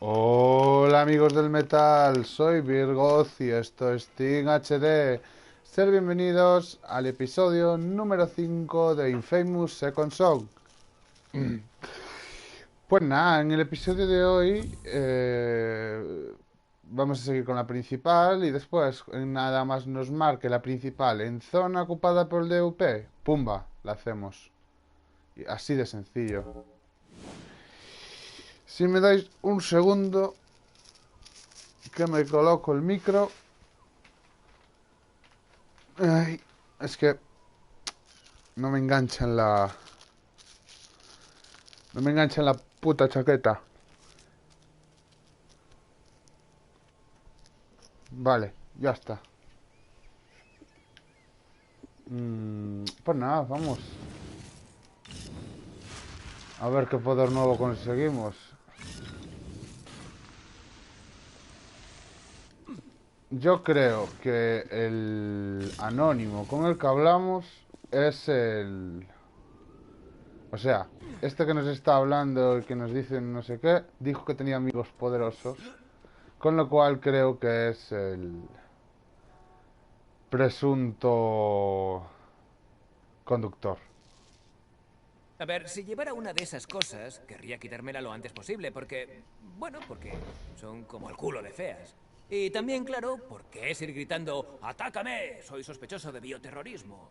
Hola amigos del metal, soy Virgoz y esto es Team HD. Ser bienvenidos al episodio número 5 de Infamous Second Son. Pues nada, en el episodio de hoy vamos a seguir con la principal y después nada más nos marque la principal en zona ocupada por el DUP, pumba, la hacemos. Y así de sencillo. Si me dais un segundo que me coloco el micro. Ay, es que no me engancha en la... No me engancha en la puta chaqueta. Vale, ya está. Pues nada, vamos. A ver qué poder nuevo conseguimos. Yo creo que el anónimo con el que hablamos es el... O sea, este que nos está hablando y que nos dice no sé qué, dijo que tenía amigos poderosos. Con lo cual creo que es el presunto conductor. A ver, si llevara una de esas cosas, querría quitármela lo antes posible, porque... Bueno, porque son como el culo de feas. Y también, claro, porque es ir gritando ¡Atácame! Soy sospechoso de bioterrorismo.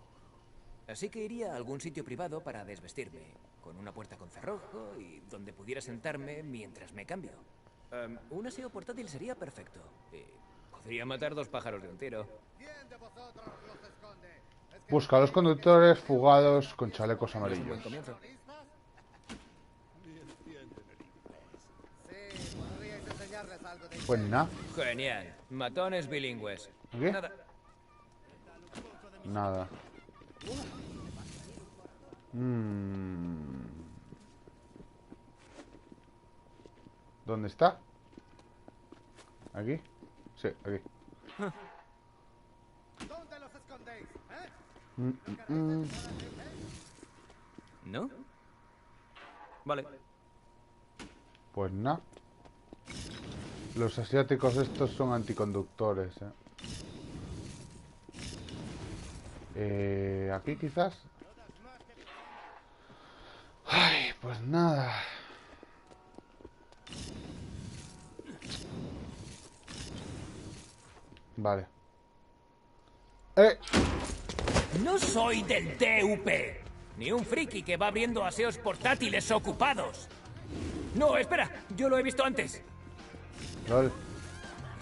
Así que iría a algún sitio privado para desvestirme, con una puerta con cerrojo y donde pudiera sentarme mientras me cambio. Un aseo portátil sería perfecto. Y podría matar dos pájaros de un tiro. Busca a los conductores fugados con chalecos No es un amarillos. buen comienzo. Pues nada, Genial. Matones bilingües. ¿aquí? Nada. Nada. Mm, ¿Dónde está? ¿Aquí? Sí, aquí. Mm, mm, mm. ¿No? Vale. Pues nada. Los asiáticos estos son anticonductores, ¿eh? ¿Aquí quizás? Ay, pues nada. Vale. ¡Eh! No soy del DUP, ni un friki que va abriendo aseos portátiles ocupados. No, espera, yo lo he visto antes. Lol.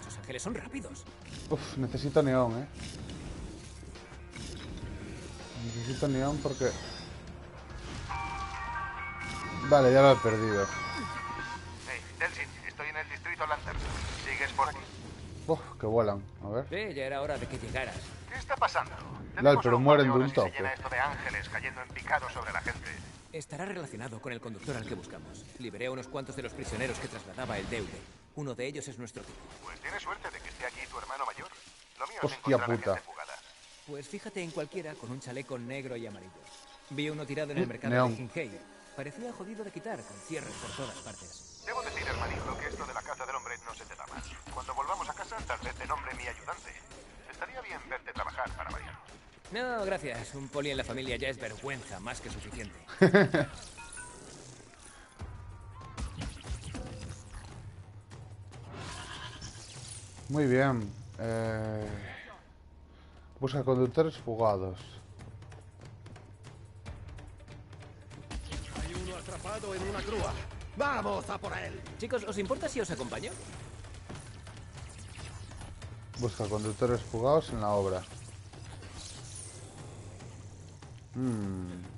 Esos ángeles son rápidos. Uf, necesito neón, ¿eh? Necesito neón porque... Vale, ya lo he perdido. Hey, Delsin, estoy en el distrito Lantern. ¿Sigues por aquí? Uf, que vuelan. A ver. Sí, ya era hora de que llegaras. ¿Qué está pasando? Lol, Tenemos pero solo un par de mueren de un horas y se llena toque. esto de ángeles cayendo en picado sobre la gente. Estará relacionado con el conductor al que buscamos. Liberé a unos cuantos de los prisioneros que trasladaba el DUP. Uno de ellos es nuestro tipo. Pues tienes suerte de que esté aquí tu hermano mayor. Lo mío es Hostia encontrar a puta. gente fugada. Pues fíjate en cualquiera con un chaleco negro y amarillo. Vi uno tirado en el mercado de Neón. Hinghey. Parecía jodido de quitar, con cierres por todas partes. Debo decir, hermanito, que esto de la caza del hombre no se te da mal. Cuando volvamos a casa, tal vez te nombre mi ayudante. Estaría bien verte trabajar para variar. No, gracias. Un poli en la familia ya es vergüenza más que suficiente. Muy bien. Busca conductores fugados. Hay uno atrapado en una grúa. ¡Vamos a por él! Chicos, ¿os importa si os acompaño? Busca conductores fugados en la obra.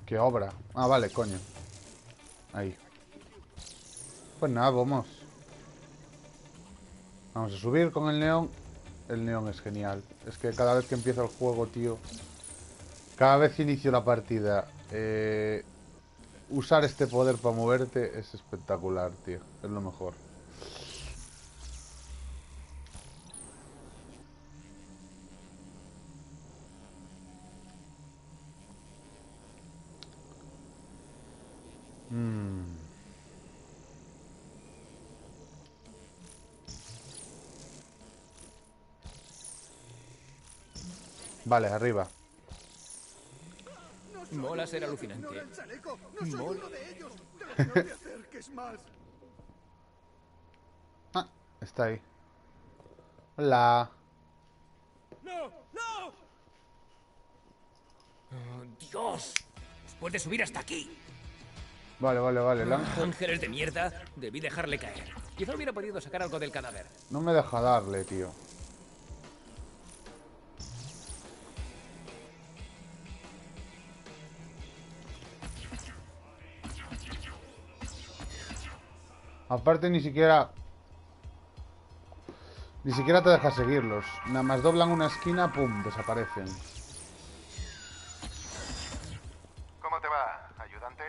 ¿Qué obra? Ah, vale, coño. Ahí. Pues nada, vamos. Vamos a subir con el neón. El neón es genial. Es que cada vez que empieza el juego, tío. Cada vez que inicio la partida. Usar este poder para moverte es espectacular, tío. Es lo mejor. Vale, arriba. Mola ser alucinante. Ignora el chaleco. No soy Mola. uno de ellos. No te acerques más. Ah, está ahí. Hola. ¡No! ¡No! Oh, ¡Dios! Después de subir hasta aquí. Vale, el ángel. Ángeles de mierda. Debí dejarle caer. Quizá hubiera podido sacar algo del cadáver. No me deja darle, tío. Aparte ni siquiera te deja seguirlos. Nada más doblan una esquina, pum, desaparecen. ¿Cómo te va, ayudante?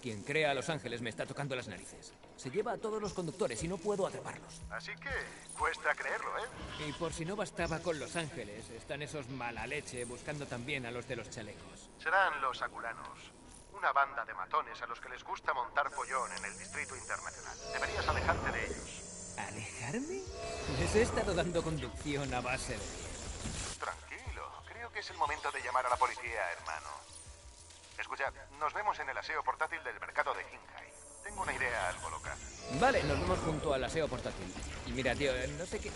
Quien crea a Los Ángeles me está tocando las narices. Se lleva a todos los conductores y no puedo atraparlos. Así que cuesta creerlo, ¿eh? Y por si no bastaba con Los Ángeles, están esos mala leche buscando también a los de los chalecos. Serán los Aculanos. Una banda de matones a los que les gusta montar follón en el Distrito Internacional. Deberías alejarte de ellos. ¿Alejarme? Les he estado dando conducción a base de... Tranquilo. Creo que es el momento de llamar a la policía, hermano. Escuchad, nos vemos en el aseo portátil del mercado de Qinghai. Tengo una idea algo loca. Vale, nos vemos junto al aseo portátil. Y mira, tío, no sé qué...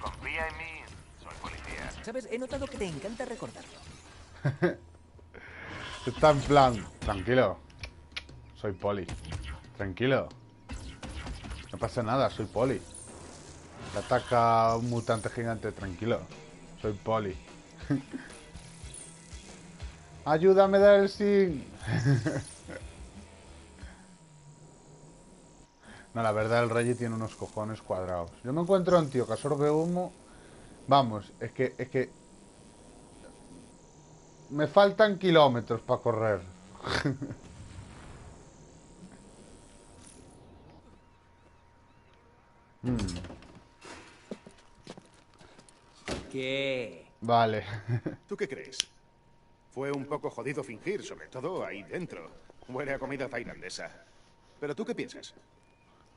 Confía en mí. Soy policía. ¿Sabes? He notado que te encanta recordarlo. Está en plan, tranquilo. Soy poli. Tranquilo. No pasa nada, soy poli. Te ataca un mutante gigante, tranquilo. Soy poli. Ayúdame, Delsin. No, la verdad el Reggie tiene unos cojones cuadrados. Yo me encuentro a un tío que absorbe humo. Vamos, es que me faltan kilómetros para correr. ¿Qué? Vale. ¿Tú qué crees? Fue un poco jodido fingir, sobre todo ahí dentro. Huele a comida tailandesa. ¿Pero tú qué piensas?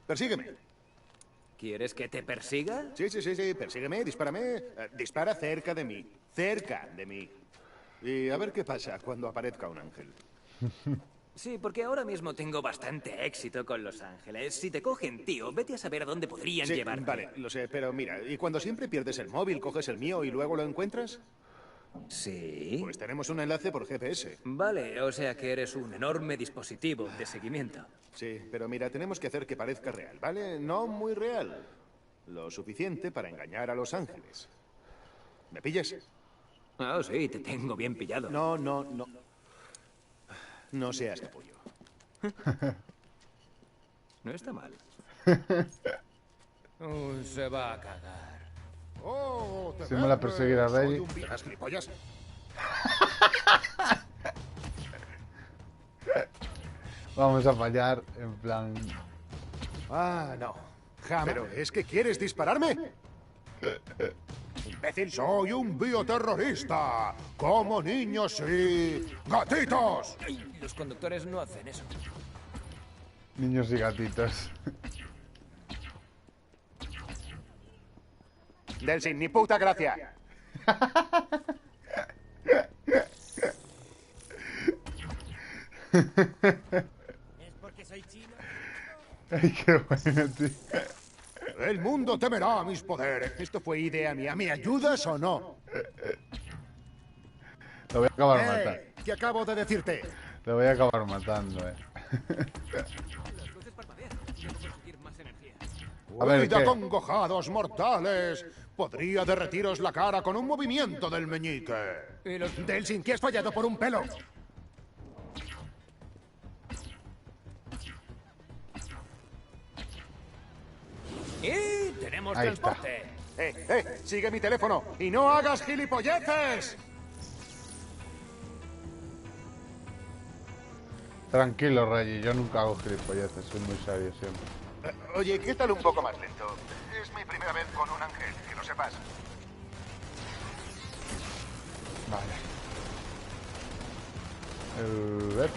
Persígueme. ¿Quieres que te persiga? Sí, persígueme, dispárame. Dispara cerca de mí. Cerca de mí. Y a ver qué pasa cuando aparezca un ángel. Sí, porque ahora mismo tengo bastante éxito con Los Ángeles. Si te cogen, tío, vete a saber a dónde podrían Sí, llevarte. vale, lo sé, pero mira, ¿y cuando siempre pierdes el móvil, coges el mío y luego lo encuentras? ¿Sí? Pues tenemos un enlace por GPS. Vale, o sea que eres un enorme dispositivo de seguimiento. Sí, pero mira, tenemos que hacer que parezca real, ¿vale? No muy real. Lo suficiente para engañar a Los Ángeles. ¿Me pillas? Oh, sí, te tengo bien pillado. No. No seas capullo. No está mal. Se va a cagar. Oh, Si me la perseguirá Reggie. ¿Te das gilipollas? Vamos a fallar, en plan... Ah, no. Jamás. ¿Pero es que quieres dispararme? ¡Imbécil! ¡Soy un bioterrorista! ¡Como niños y gatitos! Ay, los conductores no hacen eso. Niños y gatitos. Delsin, ni puta gracia. ¿Es porque soy chino? Ay, qué bueno, tío. El mundo temerá mis poderes. Esto fue idea mía. ¿Me ayudas o no? Lo voy a acabar matando. ¿Qué acabo de decirte? Lo voy a acabar matando, Las luces parpadean. Debo conseguir más energía. A ver, ¡Huida, ¿qué? congojados mortales! Podría derretiros la cara con un movimiento del meñique. Y los... Delsin, que has fallado por un pelo. ¡Y tenemos Ahí está. transporte! Sigue mi teléfono y no hagas gilipolleces. Tranquilo, Reggie, yo nunca hago gilipolleces, soy muy serio siempre. Oye, ¿qué tal un poco más Lento. Es mi primera vez con un ángel, que lo sepas. Vale. Ver.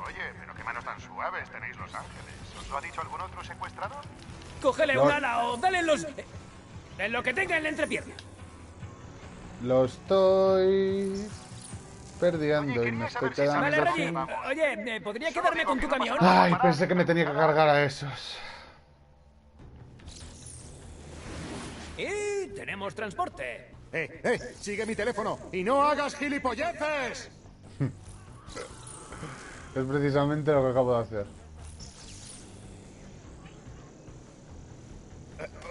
Oye, pero qué manos tan suaves tenéis Los Ángeles. ¿Os lo ha dicho algún otro secuestrador? ¡Cógele No. un ala o dale en los... en lo que tenga en la entrepierna! Lo estoy perdiendo Oye, y me quería estoy saber si sabes Vale, quedando a Reggie. dónde sin... vamos. Oye, ¿podría Solo quedarme digo con que tu no pasa camión? nada. Ay, pensé que me tenía que cargar a esos. Y tenemos transporte. Sigue mi teléfono y no hagas gilipolleces. Es precisamente lo que acabo de hacer.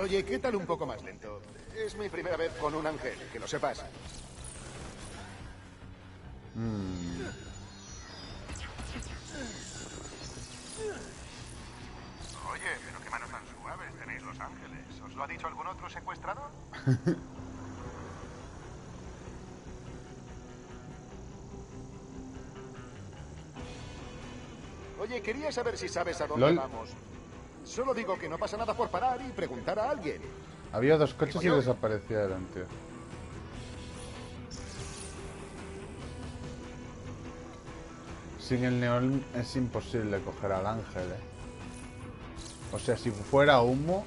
Oye, ¿qué tal un poco más lento? Es mi primera vez con un ángel, que lo sepas. Oye, pero qué manos tan suaves tenéis Los Ángeles. ¿Os lo ha dicho algún otro secuestrador? Oye, quería saber si sabes a dónde Lol. vamos. Solo digo que no pasa nada por parar y preguntar a alguien. Había dos coches y Digo yo. desaparecieron, tío. Sin el neón es imposible coger al ángel, ¿eh? O sea, si fuera humo,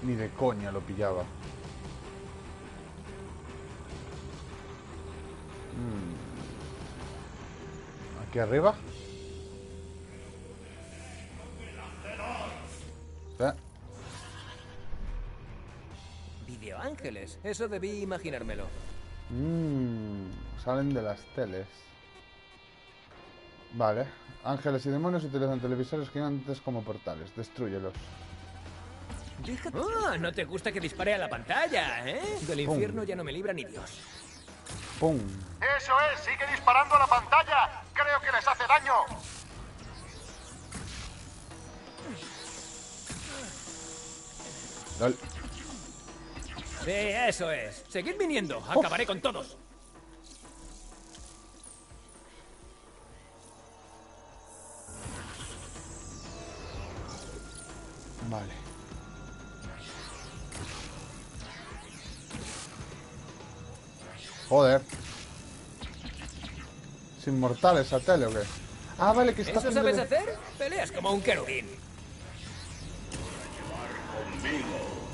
ni de coña lo pillaba. ¿Aquí arriba? ¿Eh? Videoángeles. Eso debí imaginármelo. Salen de las teles. Vale. Ángeles y demonios utilizan televisores gigantes como portales. Destrúyelos. Ah, no te gusta que dispare a la pantalla, ¿eh? Del infierno ya no me libra ni Dios. ¡Pum! ¡Eso es! ¡Sigue disparando a la pantalla! ¡Creo que les hace daño! Lol. Sí, eso es. Seguid viniendo. Acabaré con todos. Vale. Joder. ¿Es inmortal esa tele o qué? Ah, vale, que está ¿Eso haciendo sabes de- hacer? Peleas como un querubín.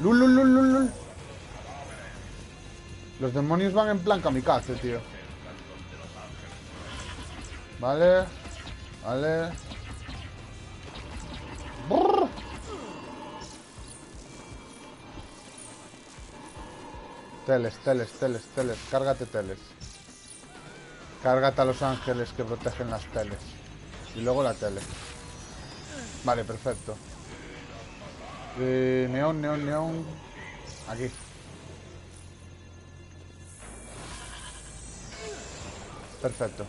Lul, lul, lul, lul, lul. Los demonios van en plan kamikaze, tío. Vale. Vale. Brrr. Teles, teles, teles, teles. Cárgate teles. Cárgate a los ángeles que protegen las teles. Y luego la tele. Vale, perfecto. Neón, neón, neón. Aquí. Perfecto.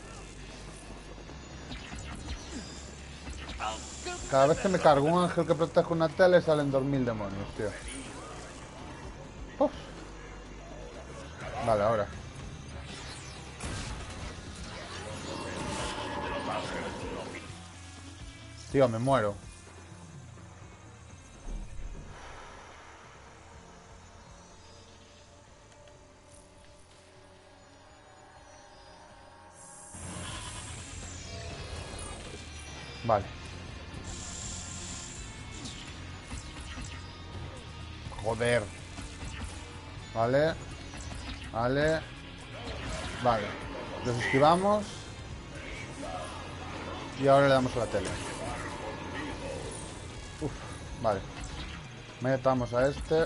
Cada vez que me cargo un ángel que protege una tele salen 2000 demonios, tío. Uf. Vale, ahora. Tío, me muero. Vale. Joder. Vale. Vale. Vale. Los esquivamos. Y ahora le damos a la tele. Uf, vale. Metamos a este.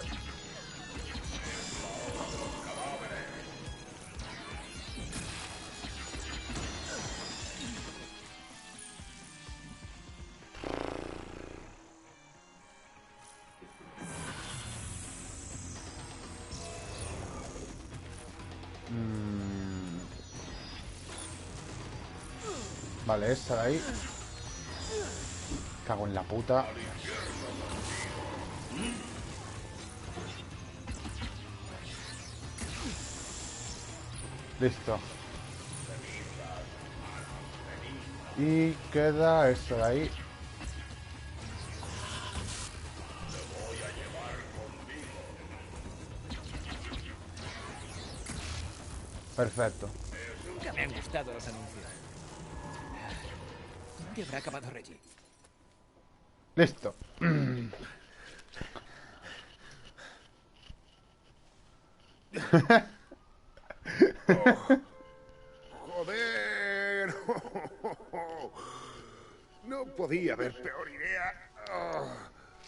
Vale, esta de ahí. Cago en la puta. Listo. Y queda esto de ahí. Perfecto. Nunca me han gustado los anuncios. ¿Dónde habrá acabado Reggie? Listo. ¡Joder! No podía haber peor idea.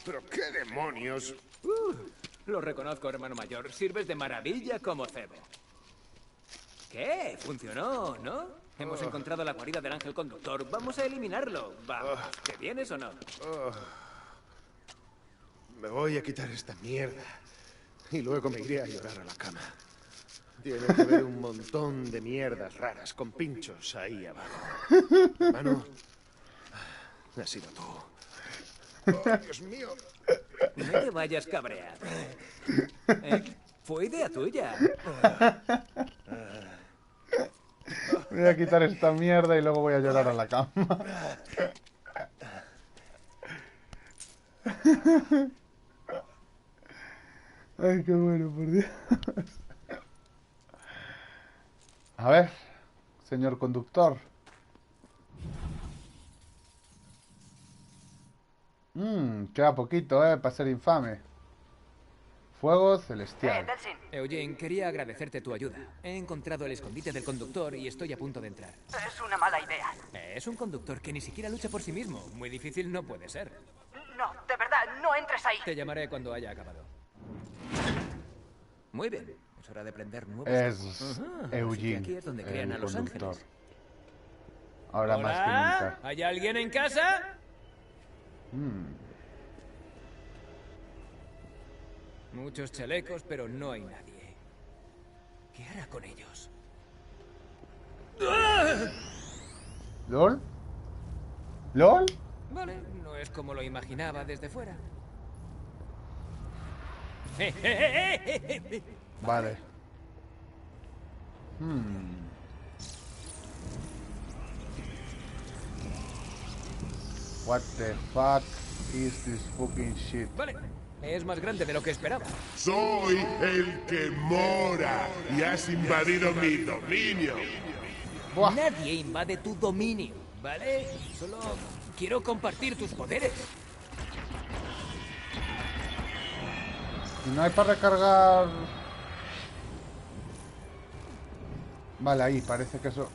Pero qué demonios. Lo reconozco, hermano mayor. Sirves de maravilla como cebo. ¿Qué? Funcionó, ¿no? Hemos encontrado la guarida del ángel conductor. Vamos a eliminarlo. Vamos. ¿Te vienes o no? Me voy a quitar esta mierda. Y luego me iré a llorar a la cama. Tiene que haber un montón de mierdas raras con pinchos ahí abajo. Hermano, has sido tú. ¡Oh, Dios mío! No te vayas cabreado. Fue idea tuya. Me voy a quitar esta mierda y luego voy a llorar a la cama. Ay, qué bueno, por Dios. A ver, señor conductor. Queda poquito, para ser infame. Fuego celestial. Delsin, Eugene, quería agradecerte tu ayuda. He encontrado el escondite del conductor y estoy a punto de entrar. es una mala idea. Es un conductor que ni siquiera lucha por sí mismo. Muy difícil no puede ser. No, de verdad, no entres ahí. Te llamaré cuando haya acabado. Muy bien. Es hora de prender nuevos... Es Ajá, así que Eugene, aquí es donde crean el a los conductor. ángeles. Ahora más que ¿Hola? nunca. ¿Hay alguien en casa? Muchos chalecos, pero no hay nadie. ¿Qué hará con ellos? ¿Lol? ¿Lol? Vale, no es como lo imaginaba desde fuera. Vale. What the fuck is this fucking shit? Vale, es más grande de lo que esperaba. Soy el que mora y has invadido mi dominio. Buah. Nadie invade tu dominio, ¿vale? Solo quiero compartir tus poderes. Y no hay para recargar... Vale, ahí, parece que eso...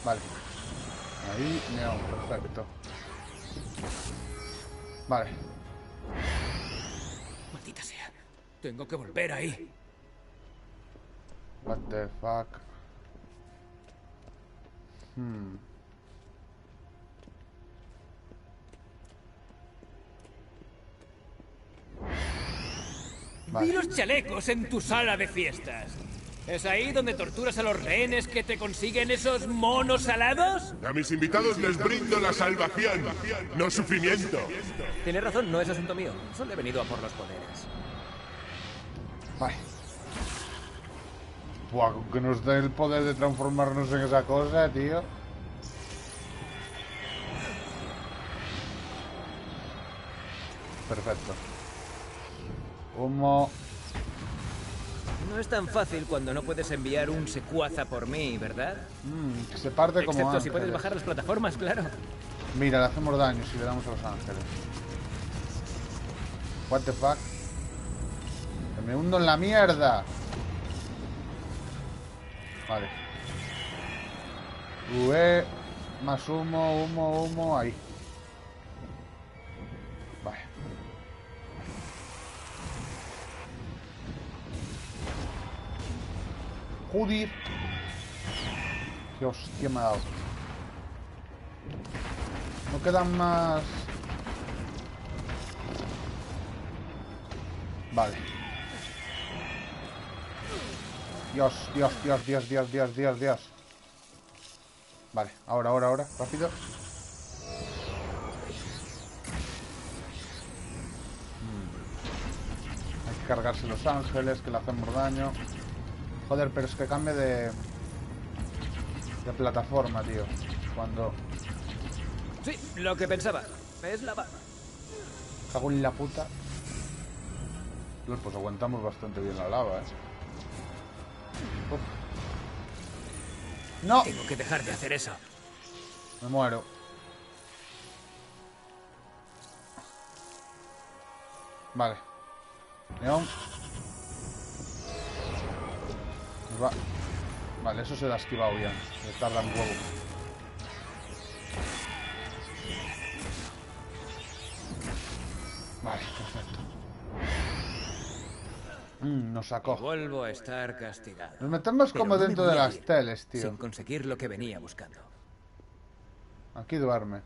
Vale. Ahí, neón, perfecto. Vale. Maldita sea. Tengo que volver ahí. What the fuck. Vale. Vi los chalecos en tu sala de fiestas. ¿Es ahí donde torturas a los rehenes que te consiguen esos monos alados? A mis invitados les brindo la salvación, no sufrimiento. Tienes razón, no es asunto mío. Solo he venido a por los poderes. Vale. Buah, con que nos den el poder de transformarnos en esa cosa, tío. Perfecto. Humo. No es tan fácil cuando no puedes enviar un secuaza por mí, ¿verdad? Que se parte como Excepto si puedes ángeles. bajar las plataformas, claro. Mira, le hacemos daño si le damos a los ángeles. What the fuck. Que me hundo en la mierda. Vale. Más humo, humo, ahí. Vale. Joder. Qué hostia me ha dado. No quedan más... Vale. Dios. Vale, ahora, rápido. Hay que cargarse los ángeles, que le hacemos daño. Joder, pero es que cambie de plataforma, tío. Cuando... Sí, lo que pensaba. Es lava. Cago en la puta. Pues aguantamos bastante bien la lava, Uf. ¡No! Tengo que dejar de hacer eso. Me muero. Vale. Neón. va... Vale, eso se lo ha esquivado bien. Le tarda un huevo. Vale, perfecto. Nos sacó. Vuelvo a estar castigado. Nos metemos Pero como no me dentro voy de a las ir teles, sin tío. conseguir lo que venía buscando. Aquí duerme.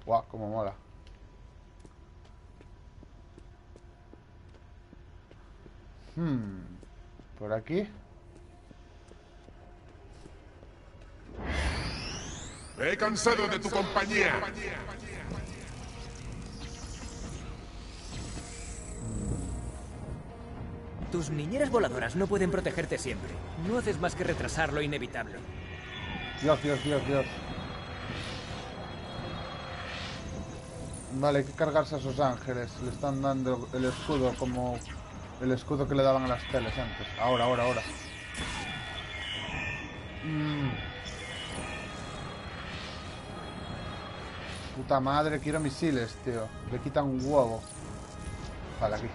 Guau, como mola. Por aquí. Me he cansado de tu compañía. Tus niñeras voladoras no pueden protegerte siempre. No haces más que retrasar lo inevitable. Dios, Dios, Dios, Dios. Vale, hay que cargarse a esos ángeles. Le están dando el escudo como el escudo que le daban a las teles antes. Ahora. Puta madre, quiero misiles, tío. Le quitan un huevo. Vale, aquí.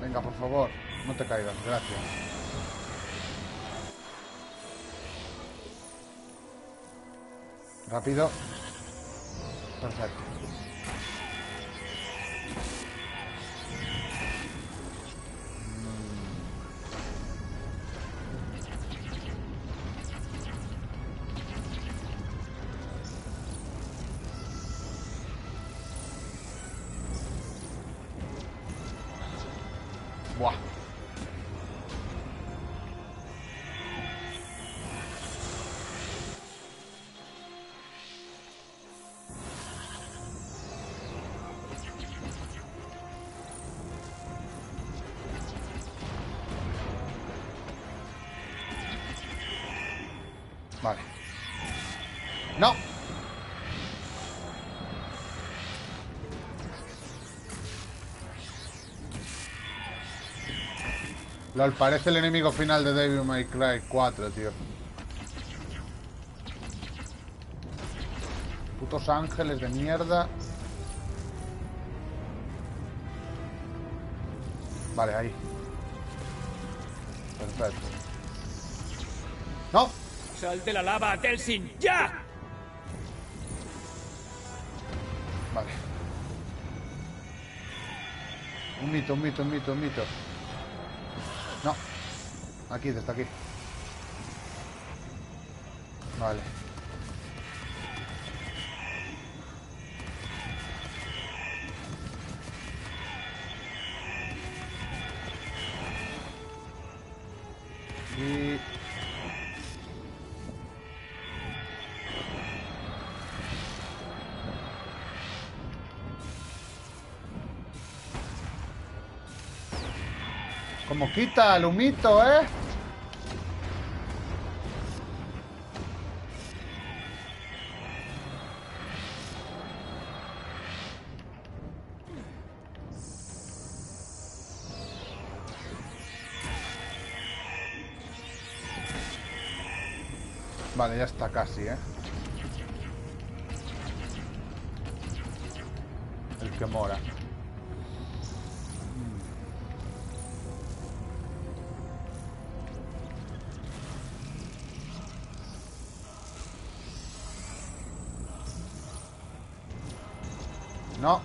Venga, por favor, no te caigas, gracias. Rápido. Perfecto. Buah. Vale. ¡No! LOL, parece el enemigo final de Devil May Cry 4, tío. Putos ángeles de mierda. Vale, ahí. Perfecto. ¡No! ¡Sal de la lava, Telsin! ¡Ya! Vale. Un mito. No. Aquí, desde aquí. Vale. Y... Como quita el humito, ¿eh? Vale, ya está casi, ¿eh? El que mora. No.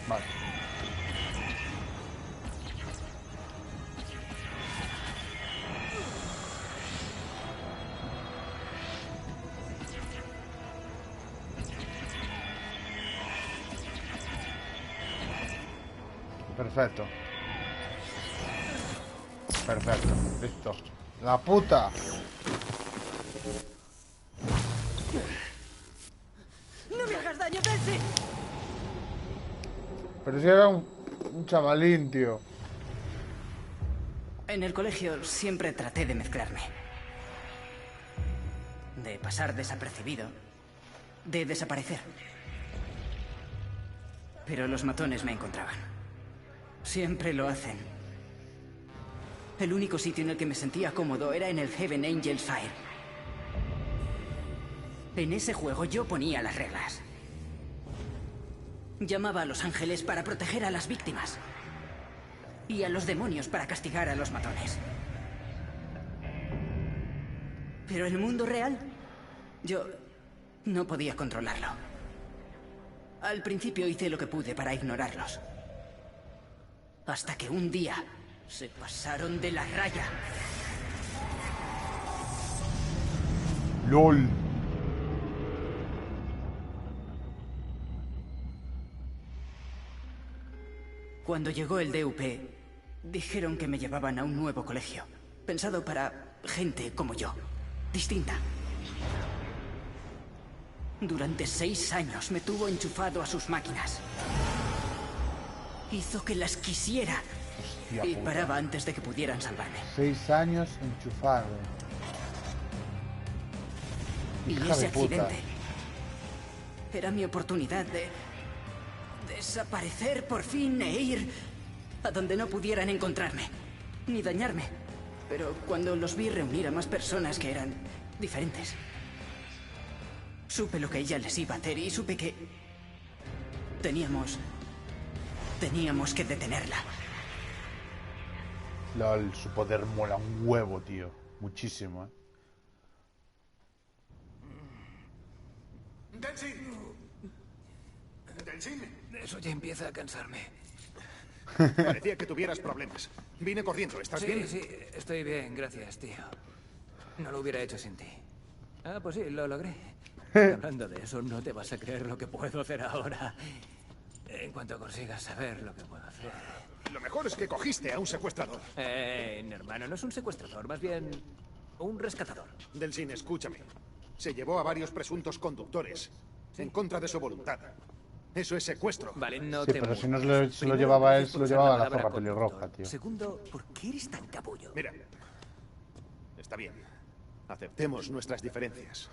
Vale. Perfecto. Perfecto. Listo. La puta. ¡No me hagas daño, Telsin! Pero si era un chavalín, tío. En el colegio siempre traté de mezclarme. De pasar desapercibido. De desaparecer. Pero los matones me encontraban. Siempre lo hacen. El único sitio en el que me sentía cómodo era en el Heaven Angels Fire. En ese juego yo ponía las reglas. Llamaba a los ángeles para proteger a las víctimas. Y a los demonios para castigar a los matones. Pero el mundo real, yo no podía controlarlo. Al principio hice lo que pude para ignorarlos. Hasta que un día se pasaron de la raya. LOL. Cuando llegó el DUP, dijeron que me llevaban a un nuevo colegio, pensado para gente como yo, distinta. Durante 6 años me tuvo enchufado a sus máquinas. Hizo que las quisiera. Hostia Y puta. paraba antes de que pudieran salvarme. 6 años enchufado. Y Hija ese de puta. accidente era mi oportunidad de desaparecer por fin e ir a donde no pudieran encontrarme, ni dañarme. Pero cuando los vi reunir a más personas que eran diferentes, supe lo que ella les iba a hacer y supe que teníamos que detenerla. LOL, su poder mola un huevo, tío. Muchísimo, ¿eh? ¡Delsin! Eso ya empieza a cansarme. Parecía que tuvieras problemas. Vine corriendo, ¿estás bien? Sí, estoy bien, gracias, tío. No lo hubiera hecho sin ti. Ah, pues sí, lo logré. Hablando de eso, no te vas a creer lo que puedo hacer ahora. En cuanto consigas saber lo que puedo hacer. Lo mejor es que cogiste a un secuestrador. Hermano, no es un secuestrador, más bien un rescatador. Delsin, escúchame. Se llevó a varios presuntos conductores en contra de su voluntad. Eso es secuestro. Vale, no Sí, te pero si no muevas. se lo Primero, llevaba él, gracias se por lo usar llevaba la palabra zorra pelirroja, conductor. tío. Segundo, ¿por qué eres tan capullo? Mira, está bien. Aceptemos nuestras diferencias.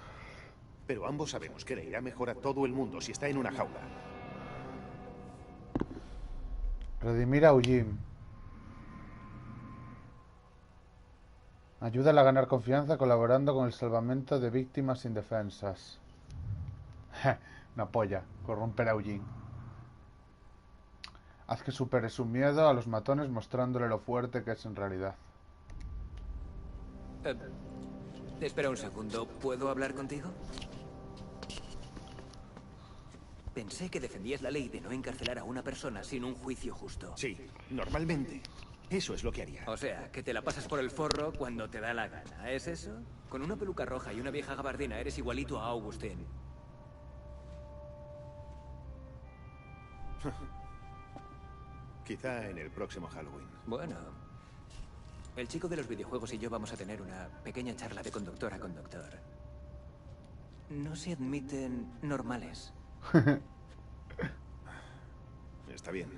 Pero ambos sabemos que le irá mejor a todo el mundo si está en una jaula. Redimir a Eugene. Ayúdale a ganar confianza colaborando con el salvamento de víctimas indefensas. Una polla, corromper a Eugene. Haz que supere su miedo a los matones mostrándole lo fuerte que es en realidad. Espera un segundo, ¿puedo hablar contigo? Pensé que defendías la ley de no encarcelar a una persona sin un juicio justo. Sí, normalmente. Eso es lo que haría. O sea, que te la pasas por el forro cuando te da la gana, ¿es eso? Con una peluca roja y una vieja gabardina eres igualito a Augustín. Quizá en el próximo Halloween. Bueno, el chico de los videojuegos y yo vamos a tener una pequeña charla de conductor a conductor. No se admiten normales. Está bien.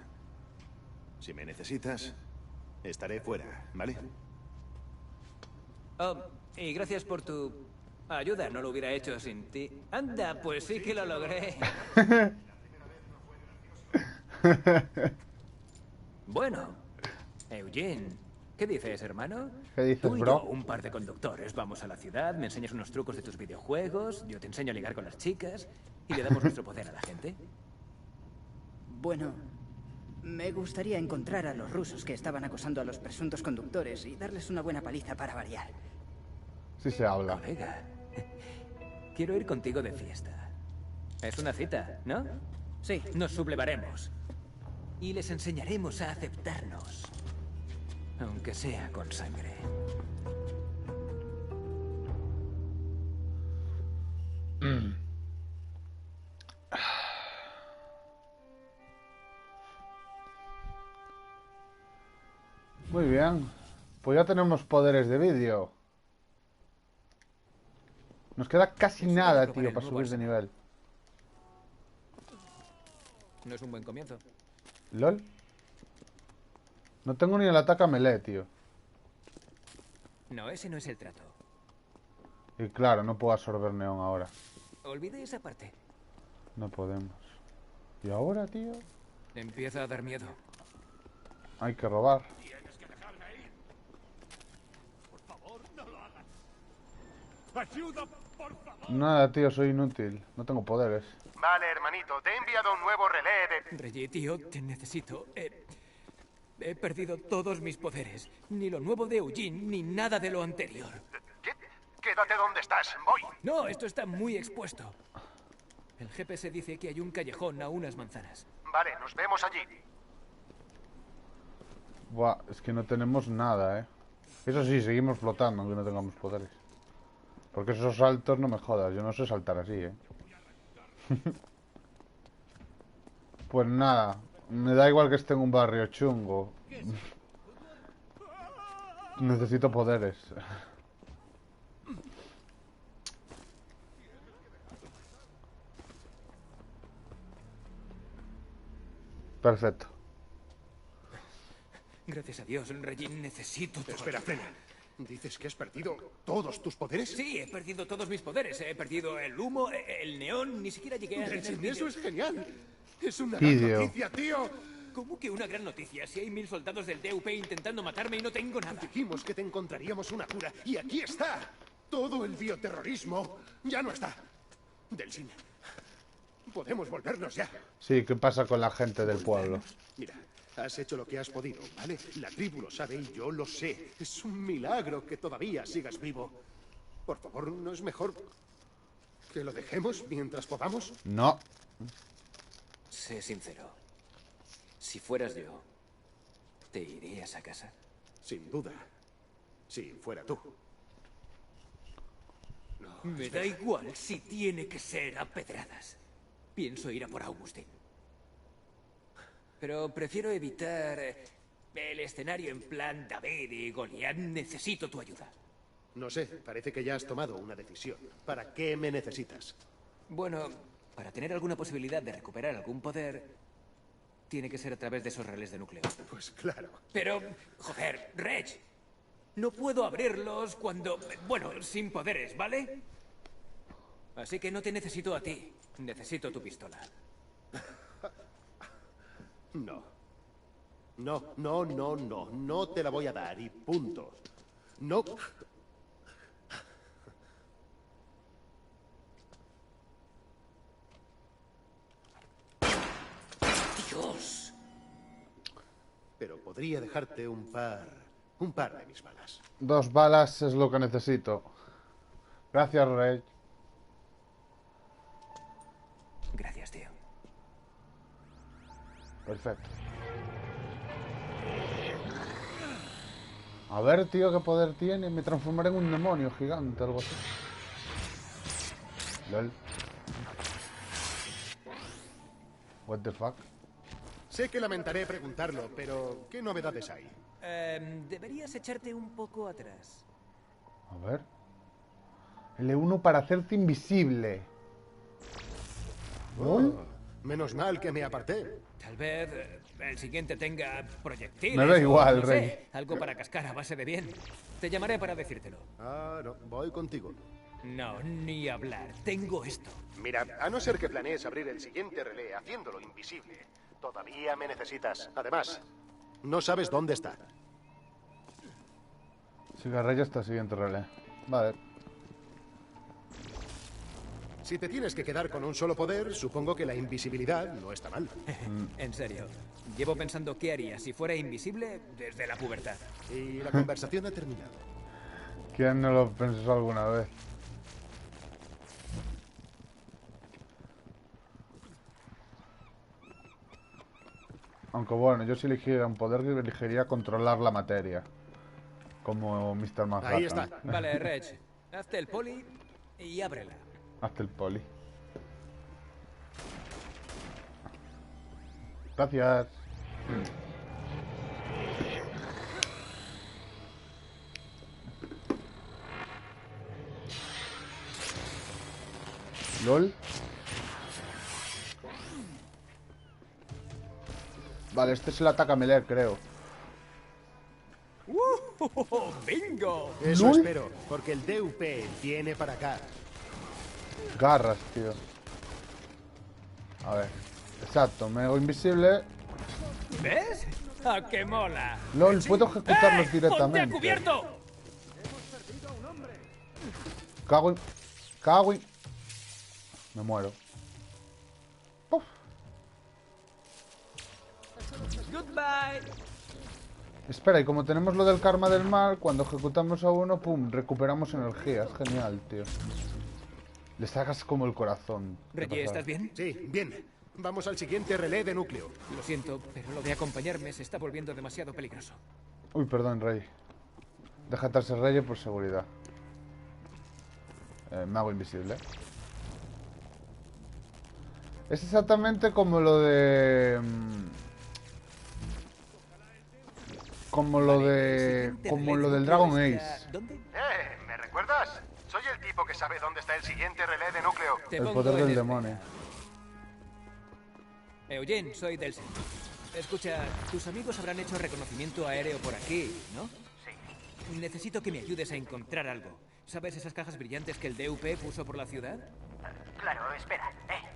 Si me necesitas, estaré fuera, ¿vale? Oh, y gracias por tu ayuda, no lo hubiera hecho sin ti. Anda, pues sí que lo logré. Bueno, Eugene, ¿qué dices, hermano? ¿Qué dices, Tú y bro? yo, un par de conductores, vamos a la ciudad, me enseñas unos trucos de tus videojuegos, yo te enseño a ligar con las chicas y le damos nuestro poder a la gente. Bueno, me gustaría encontrar a los rusos que estaban acosando a los presuntos conductores y darles una buena paliza para variar. Sí se habla. Colega, quiero ir contigo de fiesta. Es una cita, ¿no? Sí, Nos sublevaremos. Y les enseñaremos a aceptarnos. Aunque sea con sangre. Muy bien. Pues ya tenemos poderes de vídeo. Nos queda casi Es hora de nada, probar tío, el para nuevo subir de arsenal. nivel. No es un buen comienzo. ¿Lol? No tengo ni el ataque a melee, tío. No, ese no es el trato. Y claro, no puedo absorber neón ahora. Olvide esa parte. No podemos. ¿Y ahora, tío? Empieza a dar miedo. Hay que robar. ¡Ayuda, por favor! Nada, tío, soy inútil. No tengo poderes. Vale, hermanito, te he enviado un nuevo relé de... Reggie, tío, te necesito. He perdido todos mis poderes. Ni lo nuevo de Eugene, ni nada de lo anterior. ¿Qué? Quédate donde estás, voy. No, esto está muy expuesto. El GPS dice que hay un callejón a unas manzanas. Vale, nos vemos allí. Buah, es que no tenemos nada, ¿eh? Eso sí, seguimos flotando aunque no tengamos poderes. Porque esos saltos no me jodas, yo no sé saltar así, ¿eh? Pues nada, me da igual que esté en un barrio chungo. Necesito poderes. Perfecto. Gracias a Dios, Reggie, necesito tu Espera, ayuda. frena. ¿Dices que has perdido todos tus poderes? Sí, he perdido todos mis poderes. He perdido el humo, el neón, ni siquiera llegué a tener Eso vídeos. es genial. Es una Vídeo. gran noticia, tío. ¿Cómo que una gran noticia? Si hay 1000 soldados del DUP intentando matarme y no tengo nada. Dijimos que te encontraríamos una cura y aquí está. Todo el bioterrorismo ya no está. Delsin, podemos volvernos ya. Sí, ¿qué pasa con la gente del pueblo? Mira, has hecho lo que has podido, ¿vale? La tribu lo sabe y yo lo sé. Es un milagro que todavía sigas vivo. Por favor, ¿no es mejor que lo dejemos mientras podamos? No. Sé sincero. Si fueras yo, ¿te irías a casa? Sin duda. Si fuera tú. No, Me da igual si tiene que ser a pedradas. Pienso ir a por Augustín. Pero prefiero evitar el escenario en plan David y Goliat. Necesito tu ayuda. no sé, parece que ya has tomado una decisión. ¿Para qué me necesitas? Bueno, para tener alguna posibilidad de recuperar algún poder, tiene que ser a través de esos relés de núcleo. Pues claro. Pero, joder, Reg, no puedo abrirlos cuando... Bueno, sin poderes, ¿vale? Así que no te necesito a ti. Necesito tu pistola. No. No, no, no, no. No te la voy a dar y punto. No. ¡Dios! Pero podría dejarte un par de mis balas. 2 balas es lo que necesito. Gracias, Rey. Gracias, tío. Perfecto. A ver, tío, qué poder tiene. Me transformaré en un demonio gigante, algo así. LOL. What the fuck. Sé que lamentaré preguntarlo, pero ¿qué novedades hay? Deberías echarte un poco atrás. A ver. L1 para hacerte invisible. Oh, menos mal que me aparté. Tal vez el siguiente tenga proyectiles. Me da o, igual, no sé, Rey. algo para cascar a base de bien. Te llamaré para decírtelo. Ah, no, voy contigo. No, ni hablar. Tengo esto. Mira, a no ser que planees abrir el siguiente relé haciéndolo invisible, todavía me necesitas. Además, no sabes dónde está. Cigarrilla hasta el siguiente relé. Vale. Si te tienes que quedar con un solo poder, supongo que la invisibilidad no está mal. En serio. Llevo pensando qué haría si fuera invisible desde la pubertad. Y la conversación ha terminado. ¿Quién no lo pensó alguna vez? Aunque bueno, yo si eligiera un poder, elegiría controlar la materia. Como Mr. Manhattan. Ahí está. Vale, Reg. Hazte el poli y ábrela. Hazte el poli. Gracias. LOL. Vale, este es el ataque a melee, creo. ¡Bingo! Eso ¿Lol? espero, porque el DUP viene para acá. Garras, tío. A ver. Exacto, me hago invisible. ¿Ves? ¡Ah, qué mola! LOL, puedo ejecutarlos ¡Ponte a directamente. cubierto! Cago en... Cago en... Me muero. Puf. Goodbye. Espera, y como tenemos lo del karma del mal, cuando ejecutamos a uno, pum, recuperamos energía. Es genial, tío. Le sacas como el corazón. ¿Qué Reggie, pasa? ¿estás bien? Sí, bien. Vamos al siguiente relé de núcleo. Lo siento, pero lo de acompañarme se está volviendo demasiado peligroso. Uy, perdón, Rey. Déjate ser Rey por seguridad. Me hago invisible. Es exactamente como lo de... Como lo de... Como lo del Dragon Ace. ¿Dónde? ¿Me recuerdas? Soy el tipo que sabe dónde está el siguiente relé de núcleo. Te El pongo poder en del espera. demonio. Eugene, soy del centro. Escucha, tus amigos habrán hecho reconocimiento aéreo por aquí, ¿no? Sí. Necesito que me ayudes a encontrar algo. ¿Sabes esas cajas brillantes que el DUP puso por la ciudad? Claro, espera.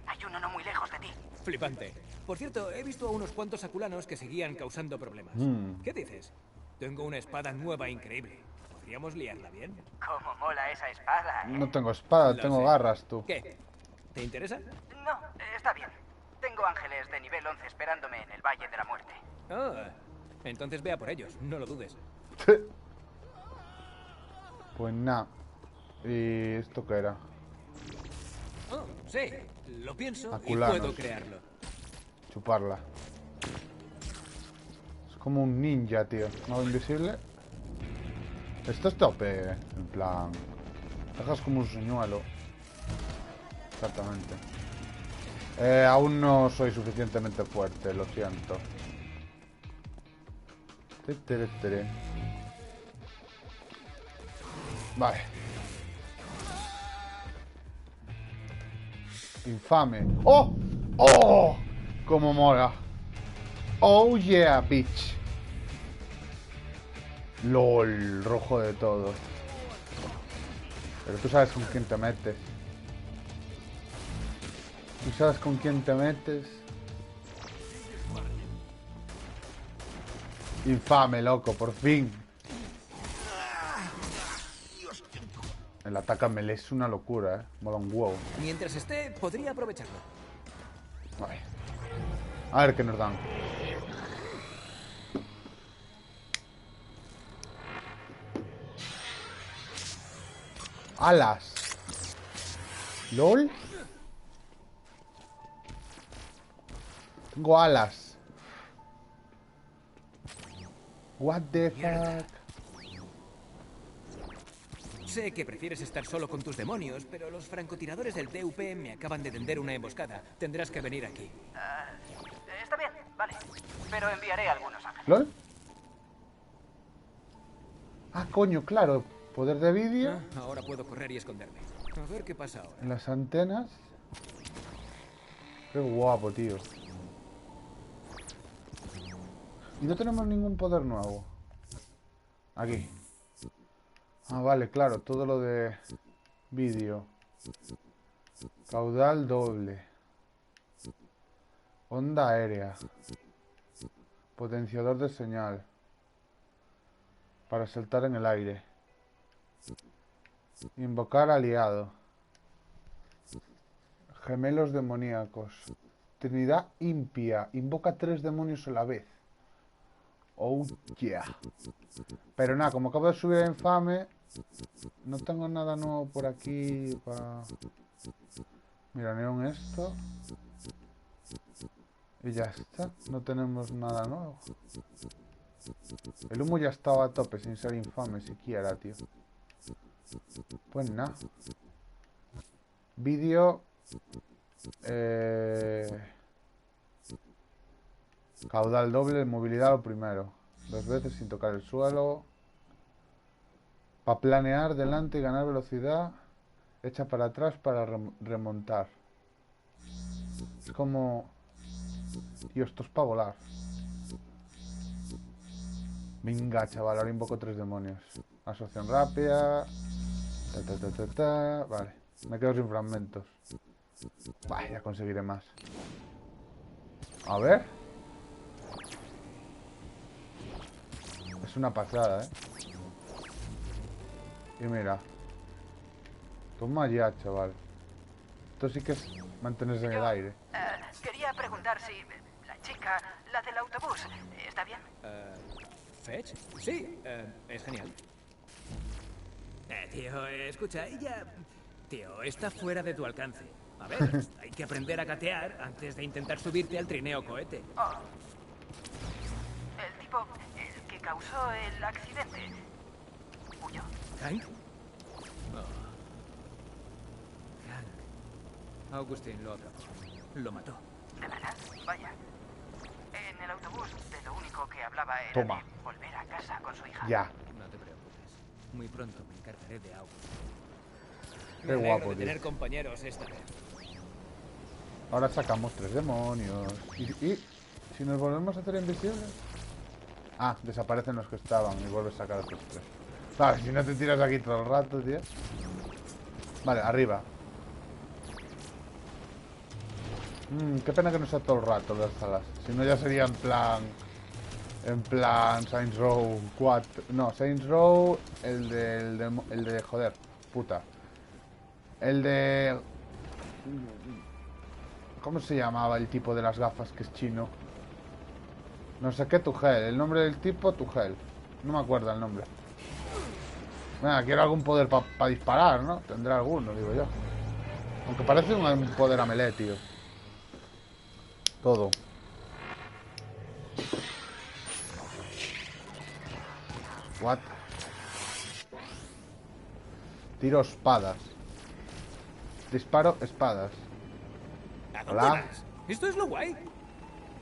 Hay uno no muy lejos de ti. Flipante. Por cierto, he visto a unos cuantos aculanos que seguían causando problemas. ¿Qué dices? Tengo una espada nueva increíble. ¿Podríamos liarla bien? ¿Cómo mola esa espada? No tengo espada, Lo tengo sé. garras, tú. ¿Qué? ¿Te interesa? No, está bien. Tengo ángeles de nivel 11 esperándome en el Valle de la Muerte. Ah, entonces ve a por ellos, no lo dudes. Pues nada. ¿Y esto qué era? Oh, sí, lo pienso Aculanos. y puedo crearlo. Chuparla. Es como un ninja, tío. ¿No invisible? Esto es tope, en plan... Dejas como un señuelo. Exactamente. Aún no soy suficientemente fuerte, lo siento. Vale. Infame. ¡Oh! ¡Oh! ¡Cómo mola! ¡Oh yeah, bitch! LOL, rojo de todo. Pero tú sabes con quién te metes. Tú sabes con quién te metes. Infame, loco, por fin. El ataque a melee es una locura, mola un huevo. Mientras esté, podría aprovecharlo. Vale. A ver qué nos dan. Alas. ¿LOL? Tengo alas. What the fuck? Sé que prefieres estar solo con tus demonios, pero los francotiradores del DUP me acaban de tender una emboscada. Tendrás que venir aquí. Está bien, vale. Pero enviaré algunos ángeles. ¿LOL? Ah, coño, claro. Poder de vídeo. Ahora puedo correr y esconderme. A ver qué pasa ahora. En las antenas. Qué guapo, tío. Y no tenemos ningún poder nuevo. Aquí. Ah, vale, claro. Todo lo de vídeo. Caudal doble. Onda aérea. Potenciador de señal. Para saltar en el aire. Invocar aliado. Gemelos demoníacos. Trinidad impía. Invoca 3 demonios a la vez. Oh yeah. Pero nada, como acabo de subir a infame, no tengo nada nuevo por aquí para... Mira, neón esto. Y ya está. No tenemos nada nuevo. El humo ya estaba a tope sin ser infame siquiera, tío. Pues nada. Vídeo. Caudal doble, movilidad lo primero. 2 veces sin tocar el suelo. Para planear delante y ganar velocidad. Echa para atrás para remontar. Es como... Tío, esto es para volar. Venga, chaval, ahora invoco 3 demonios. Absorción rápida. Vale, me quedo sin fragmentos. Vale, ya conseguiré más. A ver. Es una pasada, ¿eh? Y mira. Toma ya, chaval. Esto sí que es mantenerse en el aire. Quería preguntar si la chica, la del autobús, ¿está bien? ¿Fetch? Sí, es genial. Tío, escucha, ella... Tío, está fuera de tu alcance. A ver, hay que aprender a gatear antes de intentar subirte al trineo cohete. Oh. El tipo, el que causó el accidente, huyó. ¿Hank? Oh. Hank. Augustín lo atrapó. Lo mató. ¿De verdad? Vaya. En el autobús, de lo único que hablaba era Toma. de volver a casa con su hija. Ya. No te preocupes. Muy pronto me encargaré de August. Qué guapo, de tío. tener compañeros esta vez. Ahora sacamos 3 demonios. ¿Y si nos volvemos a hacer invisibles? Ah, desaparecen los que estaban y vuelves a sacar otros 3. Vale, si no te tiras aquí todo el rato, tío. Vale, arriba. Qué pena que no sea todo el rato las salas. Si no ya sería en plan... En plan Saints Row 4. No, Saints Row el de joder, puta. El de... ¿Cómo se llamaba el tipo de las gafas que es chino? No sé qué, Tugel. El nombre del tipo, Tugel. No me acuerdo el nombre. Venga, quiero algún poder para disparar, ¿no? Tendrá alguno, digo yo. Aunque parece un poder a melee, tío. Todo. What? Tiro espadas. Disparo espadas. ¿A dónde Hola. vas? Esto es lo guay.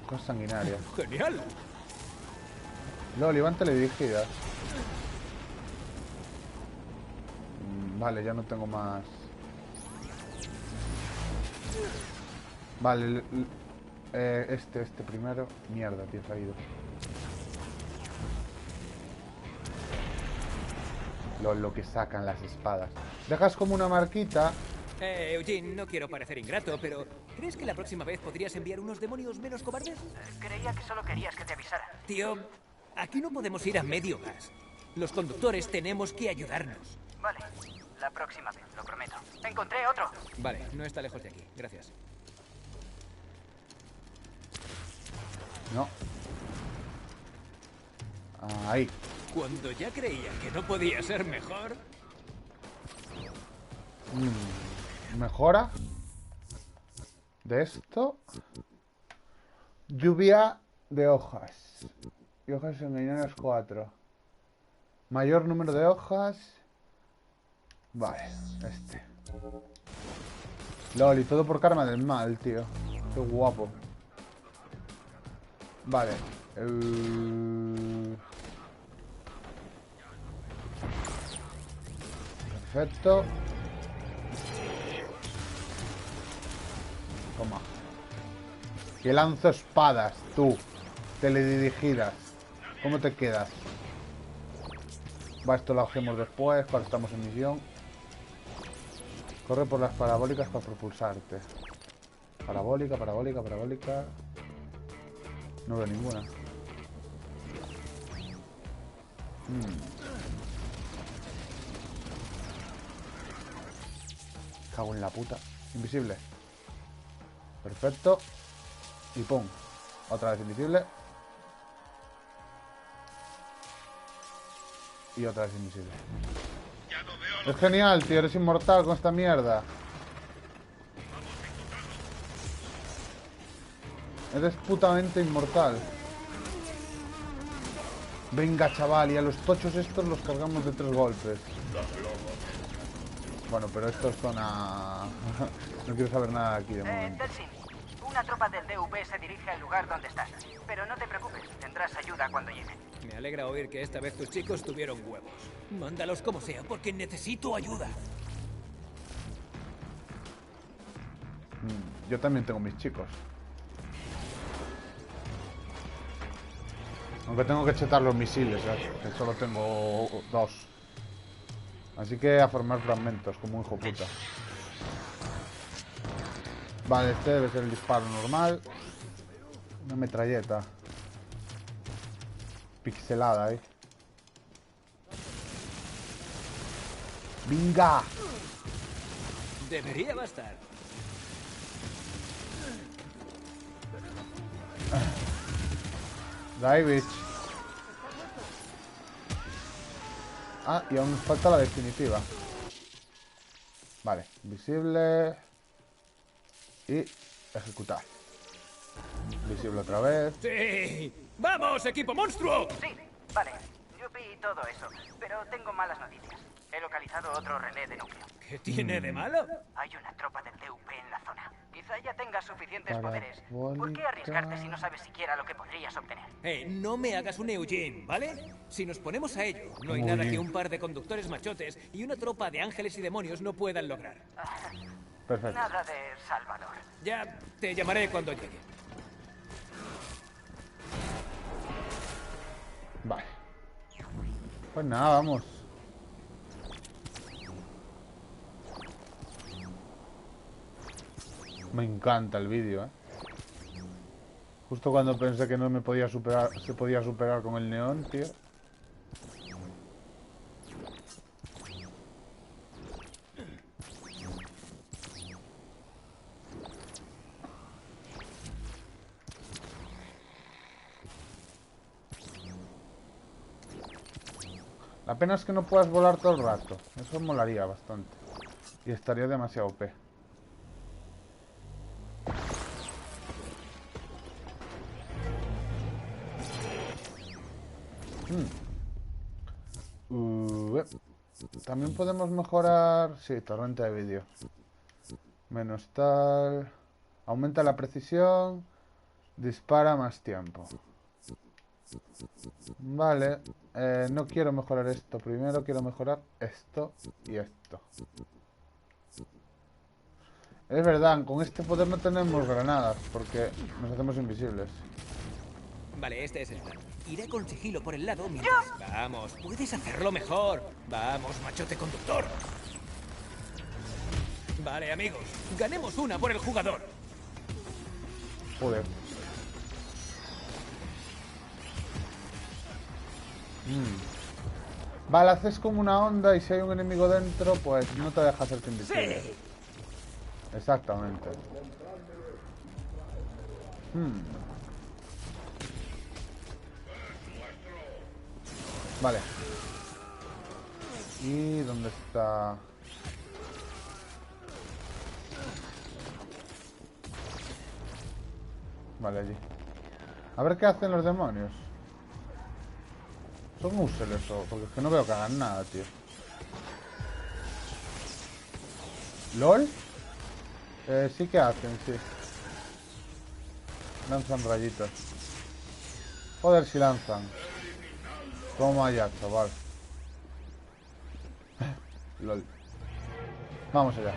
Cosa sanguinaria. Genial. Loli, van teledirigidas. Vale, ya no tengo más. Vale, este primero. Mierda, tío, se ha ido. Lo que sacan las espadas. Dejas como una marquita. Eugene, no quiero parecer ingrato, pero ¿crees que la próxima vez podrías enviar unos demonios menos cobardes? Creía que solo querías que te avisara. Tío, aquí no podemos ir a medio gas. Los conductores tenemos que ayudarnos. Vale, la próxima vez, lo prometo. Encontré otro. Vale, no está lejos de aquí. Gracias. No. Ahí. Cuando ya creía que no podía ser mejor... Mejora. De esto. Lluvia de hojas. Y hojas engañadas 4. Mayor número de hojas. Vale, este. LOL, y todo por karma del mal, tío. Qué guapo. Vale. Perfecto. Toma. Que lanzo espadas, tú. Teledirigidas. ¿Cómo te quedas? Va, esto lo hacemos después, cuando estamos en misión. Corre por las parabólicas para propulsarte. Parabólica, parabólica, parabólica. No veo ninguna. Cago en la puta. Invisible. Perfecto. Y pum. Otra vez invisible. Y otra vez invisible. Es genial, tío. Eres inmortal con esta mierda. Eres putamente inmortal. Venga, chaval. Y a los tochos estos los cargamos de 3 golpes. Bueno, pero estos son a... No quiero saber nada aquí de momento. Delsin, una tropa del DV se dirige al lugar donde estás. Pero no te preocupes, tendrás ayuda cuando lleguen. Me alegra oír que esta vez tus chicos tuvieron huevos. Mándalos como sea, porque necesito ayuda. Yo también tengo mis chicos. Aunque tengo que chetar los misiles, que solo tengo 2. Así que a formar fragmentos, como un hijo puta. Vale, este debe ser el disparo normal. Una metralleta. Pixelada, ¡Venga! Debería bastar. Die, bitch. Ah, y aún nos falta la definitiva. Vale, visible. Y ejecutar. Visible otra vez. ¡Sí! ¡Vamos, equipo monstruo! Sí, vale. Yupi y todo eso. Pero tengo malas noticias. He localizado otro relé de núcleo. ¿Qué tiene de malo? Hay una tropa del DUP en la zona. Quizá ya tengas suficientes Parabólica. poderes. ¿Por qué arriesgarte si no sabes siquiera lo que podrías obtener? No me hagas un Eugene, ¿vale? Si nos ponemos a ello, no hay Muy nada bien. que un par de conductores machotes y una tropa de ángeles y demonios no puedan lograr. Perfecto. Nada de Salvador. Ya te llamaré cuando llegue. Vale. Pues nada, vamos. Me encanta el vídeo, ¿eh? Justo cuando pensé que no me podía superar, se podía superar con el neón, tío. La pena es que no puedas volar todo el rato. Eso molaría bastante. Y estaría demasiado OP. También podemos mejorar... Sí, torrente de vídeo. Menos tal... Aumenta la precisión. Dispara más tiempo. Vale. No quiero mejorar esto. Primero quiero mejorar esto y esto. Es verdad, con este poder no tenemos granadas porque nos hacemos invisibles. Vale, este es el plan. Iré con sigilo por el lado mientras... Vamos, puedes hacerlo mejor. Vamos, machote conductor. Vale, amigos, ganemos una por el jugador. Joder. Vale, haces como una onda y si hay un enemigo dentro, pues no te deja hacerte invisible. Sí. Exactamente. Vale. ¿Y dónde está? Vale, allí. A ver qué hacen los demonios. Son útiles o porque es que no veo que hagan nada, tío. ¿LOL? Sí que hacen, sí. Lanzan rayitos. Joder si lanzan. Toma allá, chaval. LOL. Vamos allá.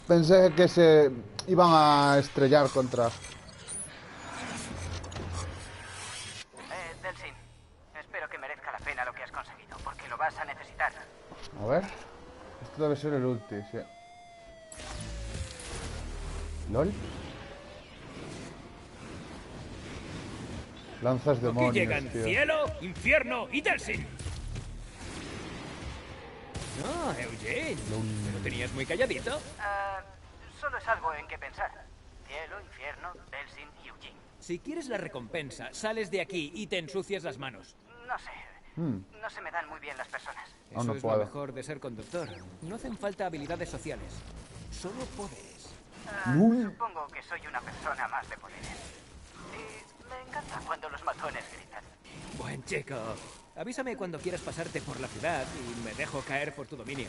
Pensé que se iban a estrellar contra... Delsin, espero que merezca la pena lo que has conseguido, porque lo vas a necesitar. A ver. Esto debe ser el ulti, sí. ¿LOL? Lanzas Aquí demonios, llegan tío. cielo, infierno y Delsin. No, Eugene. ¿Me lo tenías muy calladito? Solo es algo en que pensar. Cielo, infierno, Delsin y Eugene. Si quieres la recompensa, sales de aquí y te ensucias las manos. No sé. No se me dan muy bien las personas. Eso no es puedo. lo mejor de ser conductor. No hacen falta habilidades sociales. Solo poderes. Supongo que soy una persona más de poderes. Y me encanta cuando los matones gritan. Buen chico. Avísame cuando quieras pasarte por la ciudad y me dejo caer por tu dominio.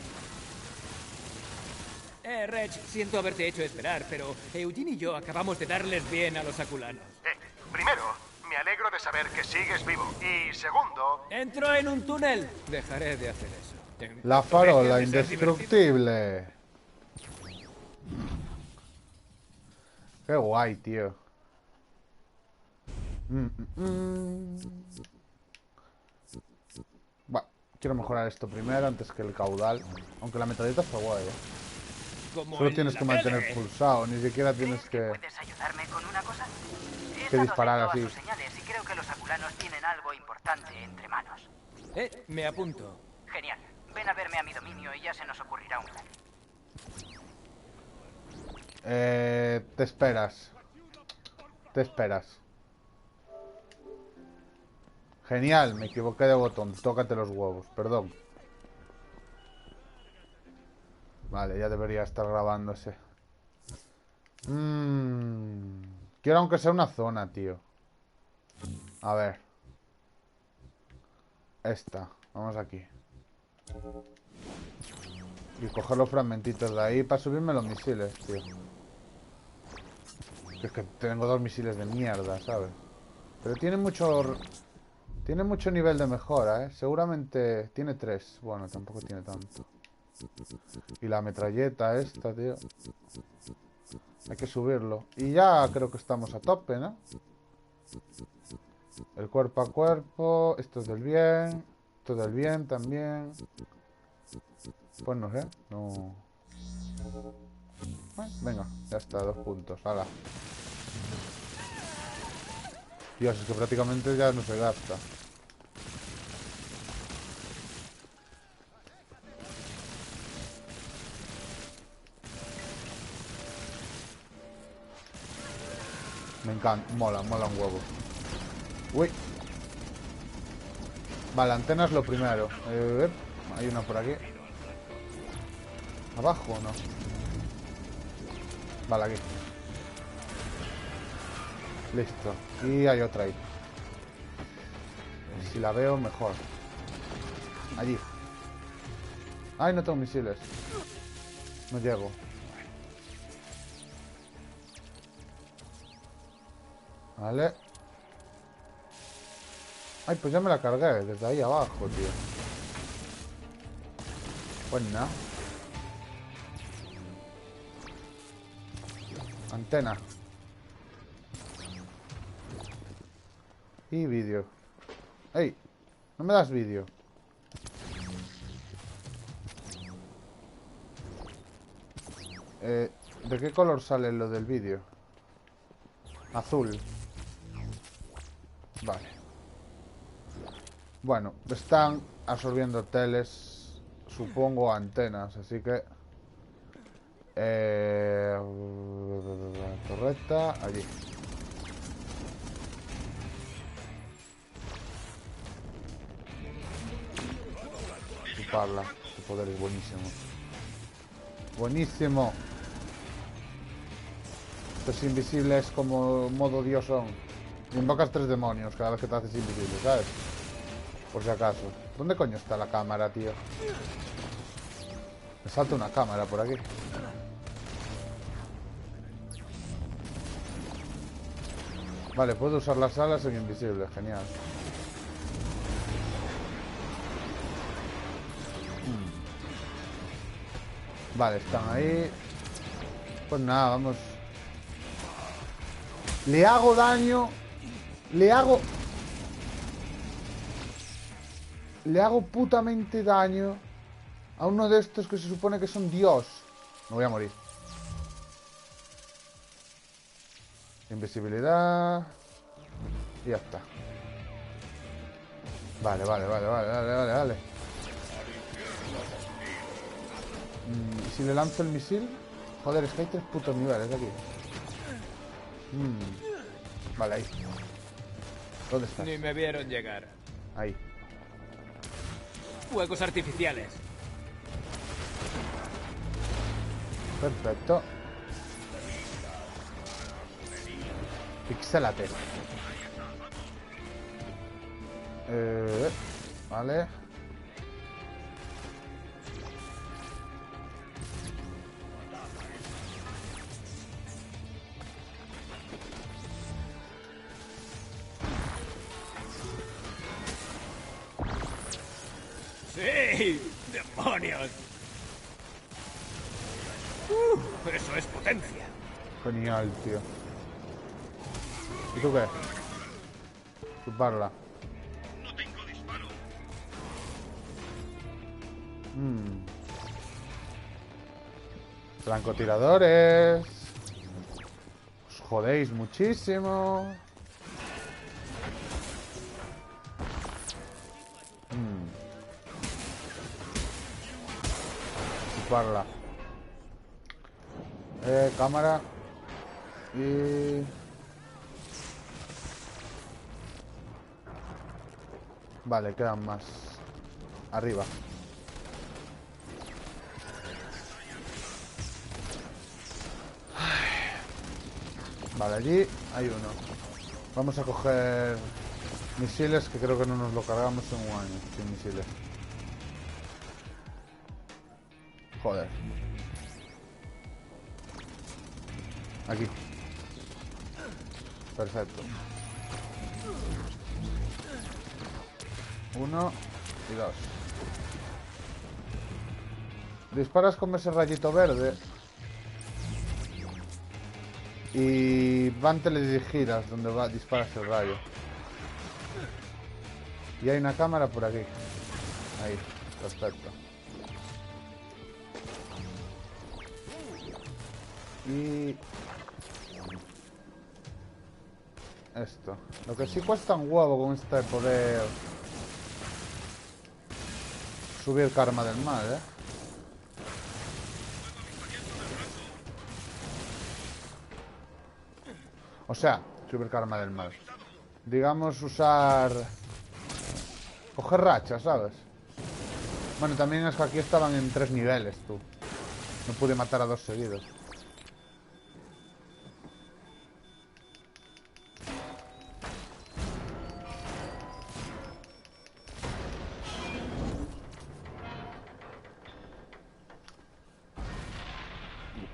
Reg, siento haberte hecho esperar, pero Eugene y yo acabamos de darles bien a los aculanos. Primero, me alegro de saber que sigues vivo. Y segundo, ¡Entro en un túnel! Dejaré de hacer eso. Tengo La deje farola de ser divertido. indestructible. Qué guay, tío. Bueno, quiero mejorar esto primero antes que el caudal. Aunque la metralleta está guay, Como Solo en tienes la que mantener tele. pulsado, ni siquiera tienes ¿Crees que... ¿Puedes ayudarme con una cosa? He Que estado disparar atento a así. sus señales y creo que los aculanos tienen algo importante entre manos. Me apunto. Genial. Ven Ven a verme a mi dominio y ya se nos ocurrirá un plan. Te esperas. Te esperas. Genial, me equivoqué de botón. Tócate los huevos, perdón. Vale, ya debería estar grabándose. Quiero aunque sea una zona, tío. A ver. Esta. Vamos aquí. Y coger los fragmentitos de ahí para subirme los misiles, tío. Es que tengo 2 misiles de mierda, ¿sabes? Pero tiene mucho nivel de mejora, ¿eh? Seguramente tiene 3. Bueno, tampoco tiene tanto. Y la metralleta esta, tío. Hay que subirlo. Y ya creo que estamos a tope, ¿no? El cuerpo a cuerpo. Esto es del bien. Esto es del bien también. Pues no sé. No. Venga, ya está, 2 puntos. ¡Hala! Dios, es que prácticamente ya no se gasta. Me encanta, mola un huevo. Uy. Vale, antena es lo primero. Hay una por aquí. ¿Abajo o no? Vale, aquí. Listo. Y hay otra ahí. Si la veo, mejor. Allí. Ay, no tengo misiles. No llego. Vale. Ay, pues ya me la cargué desde ahí abajo, tío. Pues nada. Antena. Y vídeo. ¡Ey! No me das vídeo. ¿De qué color sale lo del vídeo? Azul. Vale. Bueno, están absorbiendo teles, supongo antenas, así que... torreta, allí. Chuparla, su poder es buenísimo. Buenísimo. Estos invisibles como modo dios son. Invocas 3 demonios cada vez que te haces invisible, ¿sabes? Por si acaso. ¿Dónde coño está la cámara, tío? Me salta una cámara por aquí. Vale, puedo usar las alas en invisible, genial. Vale, están ahí. Pues nada, vamos. Le hago daño. Le hago putamente daño a uno de estos que se supone que son Dios. Me voy a morir. Invisibilidad. Y ya está. Vale. ¿Y si le lanzo el misil? Joder, es que hay 3 putos niveles aquí. Vale, ahí. ¿Dónde estás? Ni me vieron llegar. Ahí. Fuegos artificiales. Perfecto. Pixelate. Vale. ¡Sí! ¡Demonios! Eso es potencia. Genial, tío. ¿Y tú qué? Chuparla. No tengo disparo. Francotiradores. Os jodéis muchísimo. dispárala. Cámara. Y... Vale, quedan más. Arriba. Vale, allí hay uno. Vamos a coger misiles, que creo que no nos lo cargamos en un año sin misiles. Joder. Aquí. Perfecto. 1 y 2. Disparas con ese rayito verde y van teledirigidas donde va, disparas el rayo. Y hay una cámara por aquí. Ahí, perfecto. Y... esto. Lo que sí cuesta un huevo con este poder... subir karma del mal, ¿eh? O sea, subir karma del mal. Digamos, usar... coger racha, ¿sabes? Bueno, también es que aquí estaban en 3 niveles, tú. No pude matar a 2 seguidos.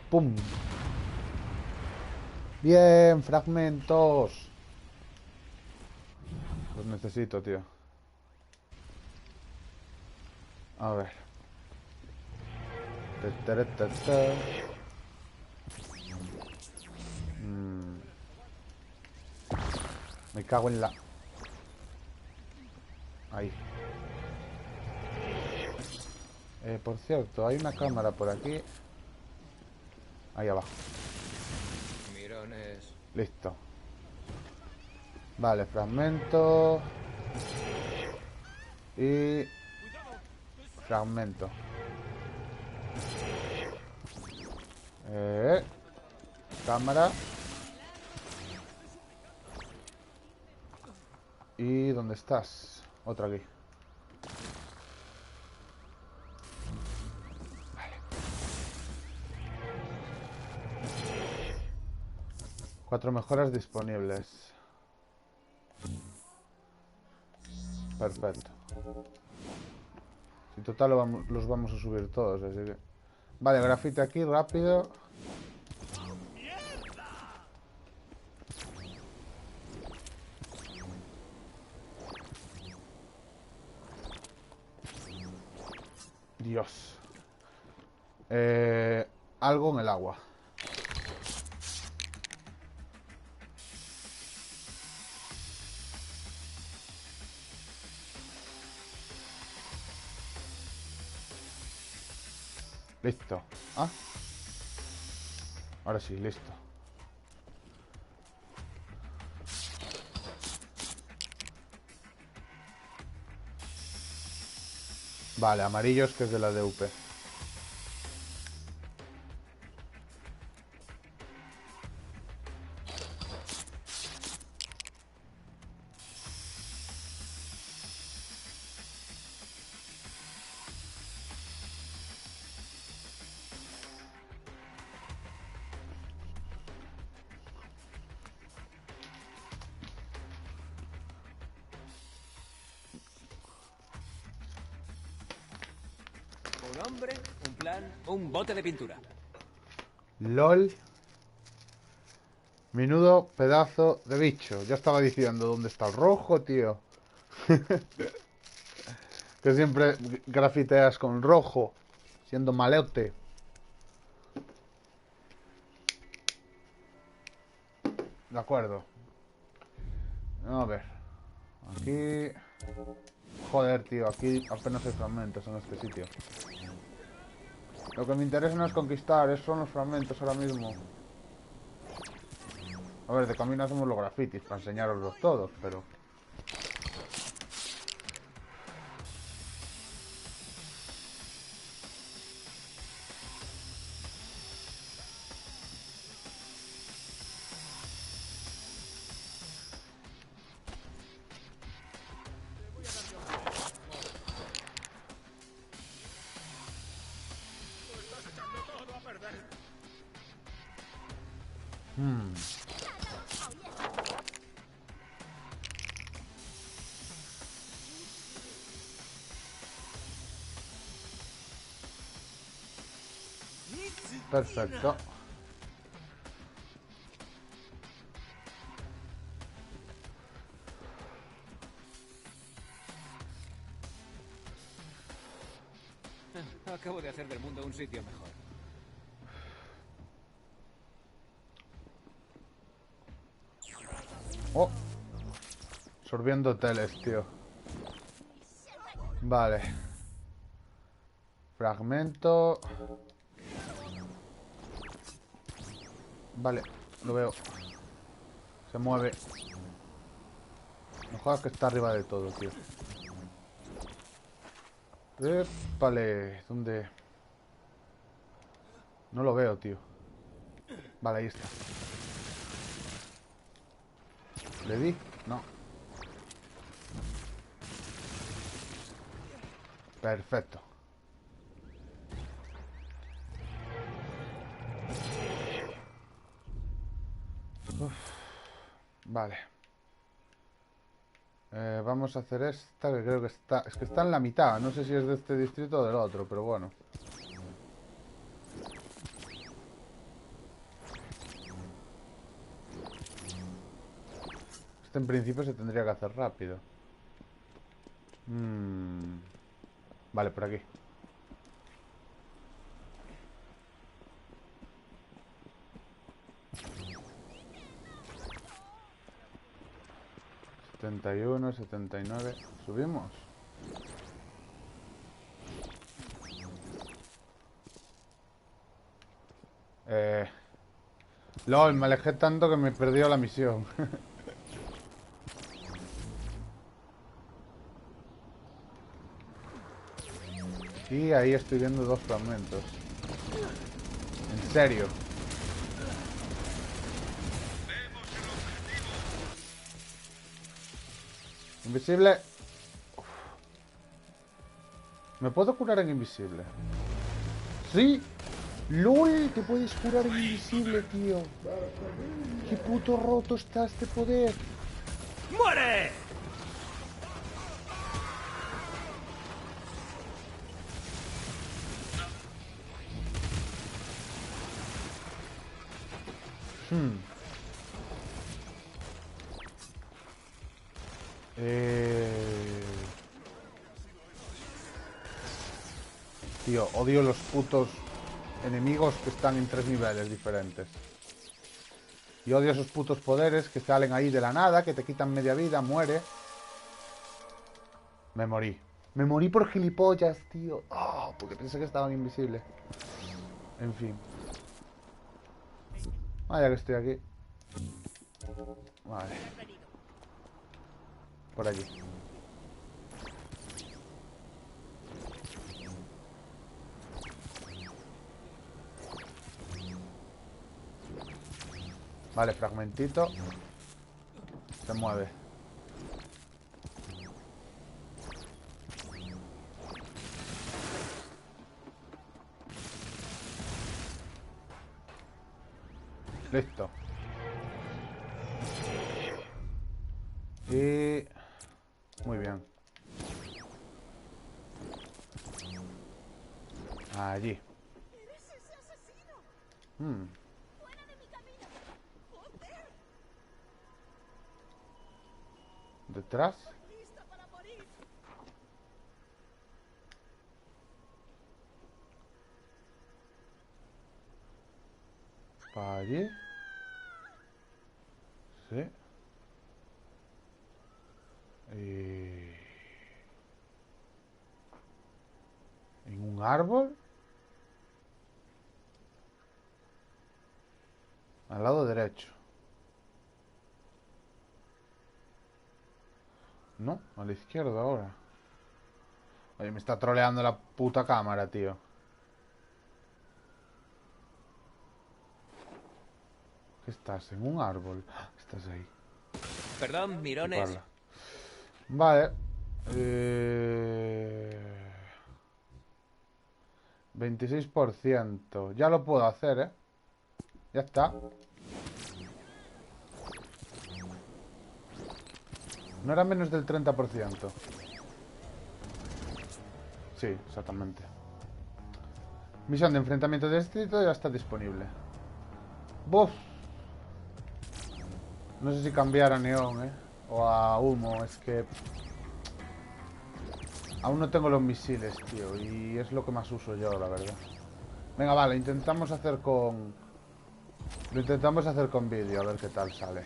¡Pum! Bien, fragmentos. Los necesito, tío. A ver. Me cago en la... Ahí. Por cierto, hay una cámara por aquí. Ahí abajo. Mirones. Listo. Vale, fragmento. Y... fragmento. Cámara. ¿Y dónde estás? Otra aquí. Vale. 4 mejoras disponibles. Perfecto. Si total los vamos a subir todos, así que... Vale, grafite aquí, rápido. Dios. Algo en el agua. Listo. Ah. Ahora sí, listo. Vale, amarillos, que es de la DUP. Un hombre, un plan, un bote de pintura. LOL. Menudo pedazo de bicho. Ya estaba diciendo, ¿dónde está el rojo, tío? Que siempre grafiteas con rojo, siendo maleote. De acuerdo. A ver. Aquí... Joder, tío, aquí apenas hay fragmentos en este sitio. Lo que me interesa no es conquistar, son los fragmentos ahora mismo. A ver, de camino hacemos los grafitis para enseñaroslos todos, pero... Perfecto. Acabo de hacer del mundo un sitio mejor. Oh. Absorbiendo hoteles, tío. Vale. Fragmento. Vale, lo veo. Se mueve. No jodas que está arriba de todo, tío. Vale, ¿dónde? No lo veo, tío. Vale, ahí está. ¿Le di? No. Perfecto. Uf. Vale. Vamos a hacer esta, que creo que está... Es que está en la mitad. No sé si es de este distrito o del otro, pero bueno. Este en principio se tendría que hacer rápido. Vale, por aquí. ...71, 79... ¿Subimos? LOL, me alejé tanto que me perdió la misión. Y ahí estoy viendo 2 fragmentos. En serio. Invisible. Uf. ¿Me puedo curar en invisible? ¡Sí! ¡LOL! Te puedes curar en invisible, tío. ¡Qué puto roto está este poder! ¡Muere! Tío, odio los putos enemigos que están en 3 niveles diferentes. Y odio esos putos poderes que salen ahí de la nada, que te quitan media vida, muere. Me morí. Me morí por gilipollas, tío. Oh, porque pensé que estaban invisibles. En fin. Ya que estoy aquí. Vale. Por aquí. Vale, fragmentito. Se mueve. Listo. Y... Muy bien. Allí. ¿Detrás? ¿Para allí? Sí. ¿En un árbol? Al lado derecho. No, a la izquierda ahora. Oye, me está troleando la puta cámara, tío. ¿Qué estás? ¿En un árbol? Estás ahí. Perdón, mirones. Vale. 26%. Ya lo puedo hacer, ¿eh? Ya está. No era menos del 30%. Sí, exactamente. Misión de enfrentamiento de distrito ya está disponible. ¡Buf! No sé si cambiar a neón, o a humo. Es que aún no tengo los misiles, tío. Y es lo que más uso yo, la verdad. Venga, vale, intentamos hacer con... Lo intentamos hacer con vídeo, a ver qué tal sale.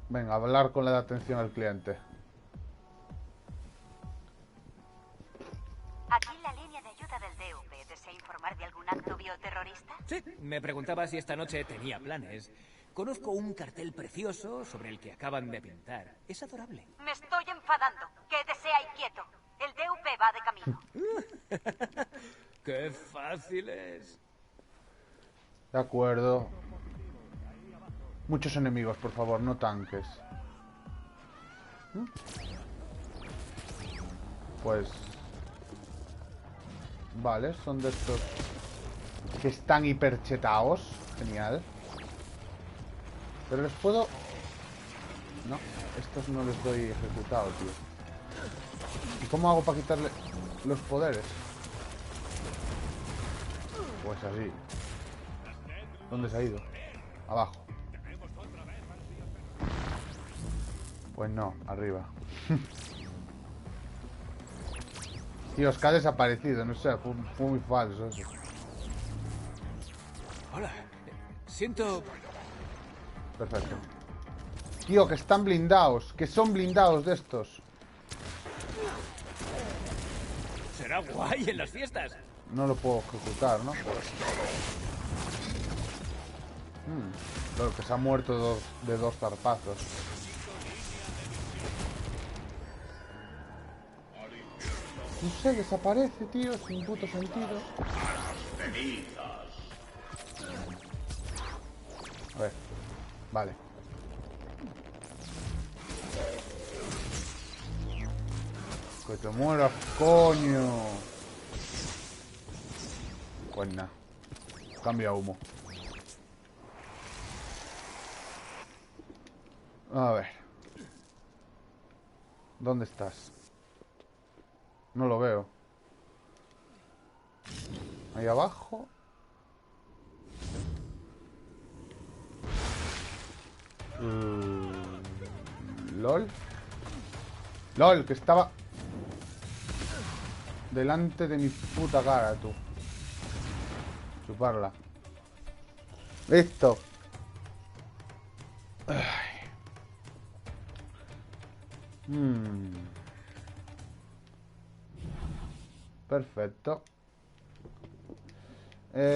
Venga, hablar con la de atención al cliente. Aquí la línea de ayuda del DUP. ¿Desea informar de algún acto bioterrorista? Sí, me preguntaba si esta noche tenía planes. Conozco un cartel precioso sobre el que acaban de pintar. Es adorable. Me estoy enfadando. Quédese ahí quieto. El DUP va de camino. ¡Qué fácil es! De acuerdo. Muchos enemigos, por favor, no tanques. Pues... Vale, son de estos que están hiperchetados. Genial. Pero les puedo... No, estos no les doy ejecutado, tío. ¿Y cómo hago para quitarle los poderes? Pues así. ¿Dónde se ha ido? Abajo. Pues no, arriba. Tío, que ha desaparecido, no sé, fue muy falso eso. Hola, siento... Perfecto. Tío, que están blindados, que son blindados de estos. Será guay en las fiestas. No lo puedo ejecutar, ¿no? Claro, que se ha muerto de dos zarpazos. No sé, desaparece, tío, sin puto sentido. A ver, vale. Que te mueras, coño. Pues nada. Cambia humo. A ver. ¿Dónde estás? No lo veo. Ahí abajo. LOL. LOL, que estaba delante de mi puta cara, tú. Chuparla. Listo. Perfecto.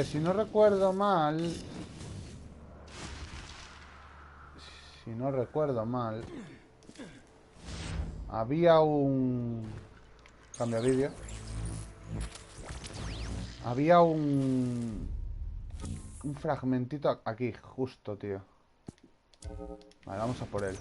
Si no recuerdo mal... Si no recuerdo mal... Había un... Cambia vídeo. Había un fragmentito aquí, justo, tío. Vale, vamos a por él.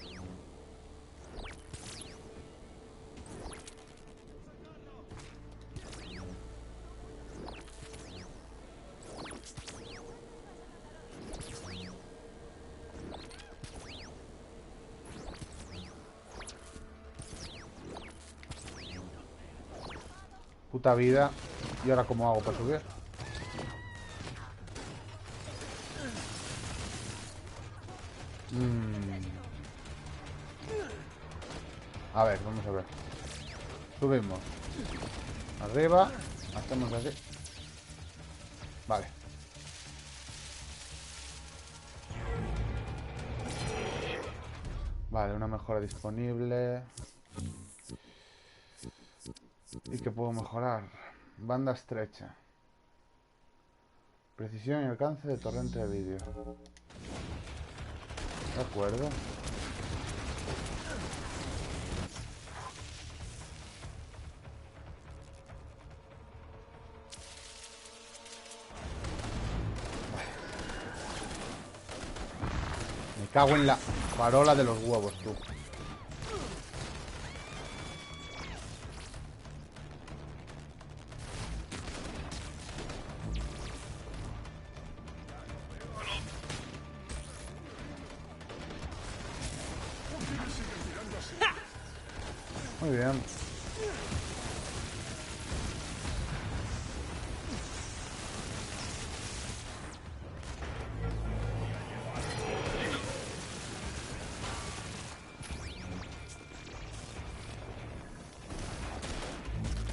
Puta vida. ¿Y ahora cómo hago para subir? A ver, vamos a ver. Subimos. Arriba. Hacemos así. Vale. Vale, una mejora disponible. ¿Y qué puedo mejorar? Banda estrecha. Precisión y alcance de torrente de vídeo. De acuerdo. Me cago en la farola de los huevos, tú. Muy bien.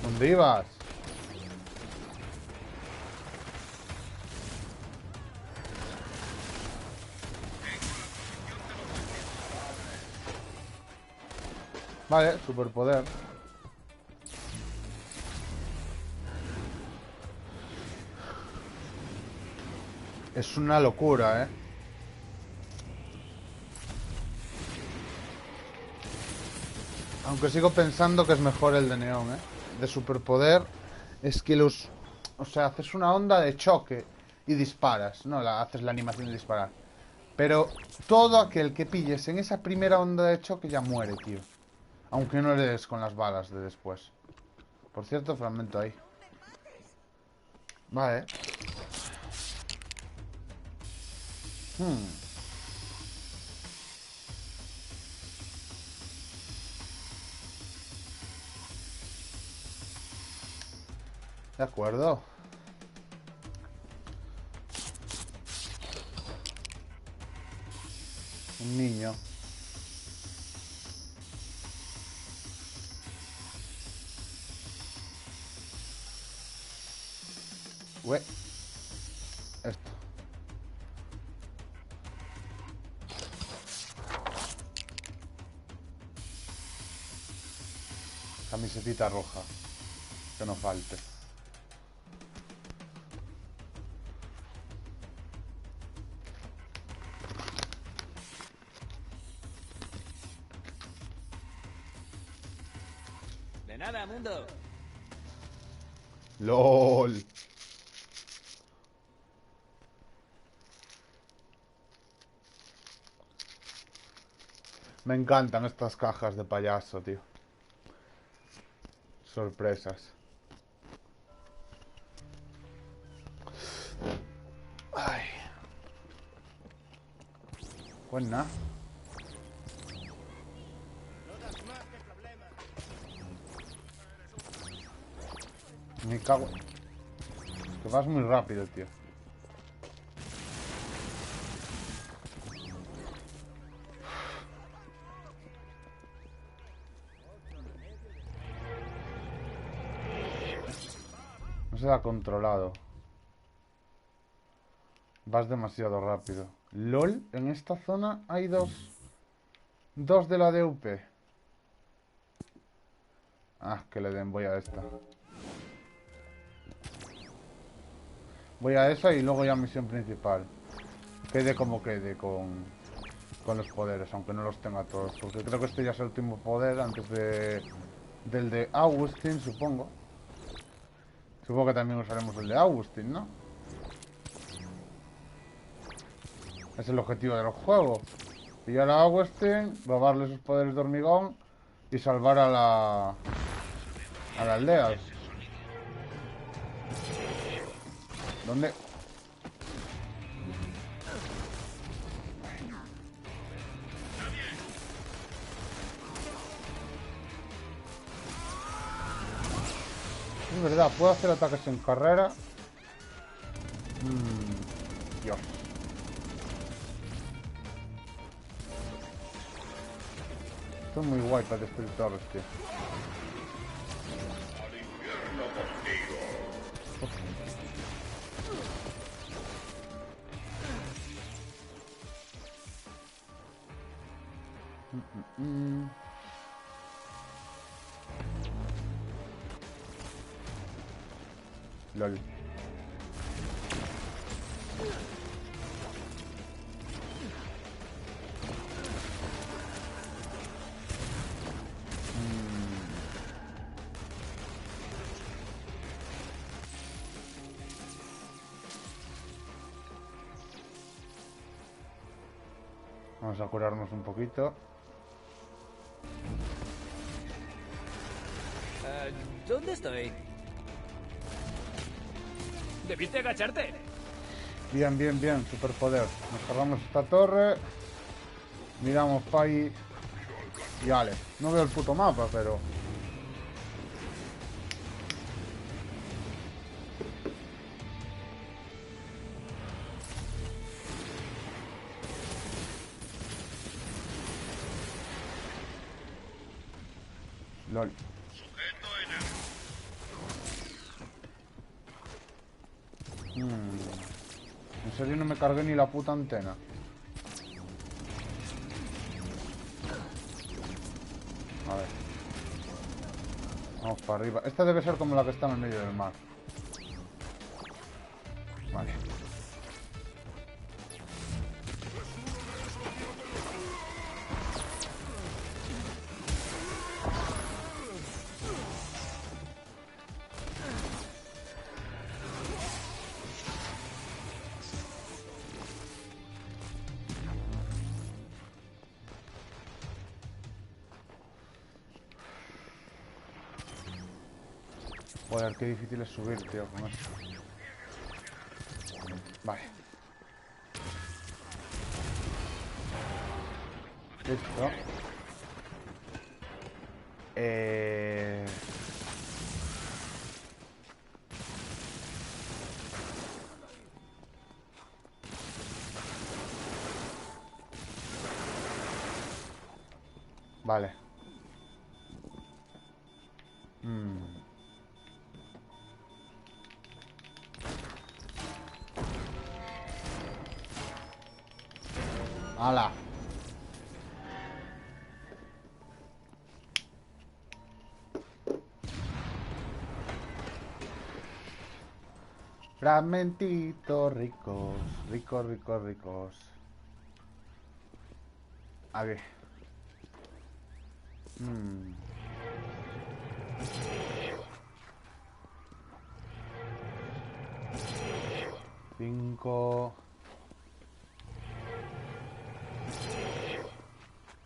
¿Dónde ibas? Vale, superpoder. Es una locura, ¿eh? Aunque sigo pensando que es mejor el de Neón, ¿eh? De superpoder es que los... O sea, haces una onda de choque y disparas. No, haces la animación de disparar. Pero todo aquel que pilles en esa primera onda de choque ya muere, tío. Aunque no le des con las balas de después. Por cierto, fragmento ahí. Vale. De acuerdo. Un niño. Ué. Esto. Camisetita roja. Que no falte. De nada, mundo. LOL. Me encantan estas cajas de payaso, tío. Sorpresas. Ay. Pues nada. Me cago. Que vas muy rápido, tío. No se da controlado. Vas demasiado rápido. LOL, en esta zona hay dos de la DUP. Ah, que le den, voy a esta. Voy a esa y luego ya misión principal. Quede como quede con los poderes, aunque no los tenga todos. Porque creo que este ya es el último poder antes del de Augustin, supongo. Supongo que también usaremos el de Augustin, ¿no? Es el objetivo del juego. Pillar a Augustin, robarle sus poderes de hormigón y salvar a la aldea. ¿Dónde? Es verdad, puedo hacer ataques en carrera. Dios. Esto es muy guay para destruir torres, tío. LOL. Vamos a curarnos un poquito. ¿Dónde estoy? ¿Debiste agacharte? Bien, bien, bien, superpoder. Nos cargamos esta torre. Miramos para ahí. Y vale. No veo el puto mapa, pero... LOL. ¿En serio no me cargué ni la puta antena? A ver. Vamos para arriba. Esta debe ser como la que está en el medio del mar. Vale. Joder, qué difícil es subir, tío, con esto. Vale. Listo. Vale. ¡Hala! Fragmentitos ricos, ricos, ricos, ricos. A ver. Cinco.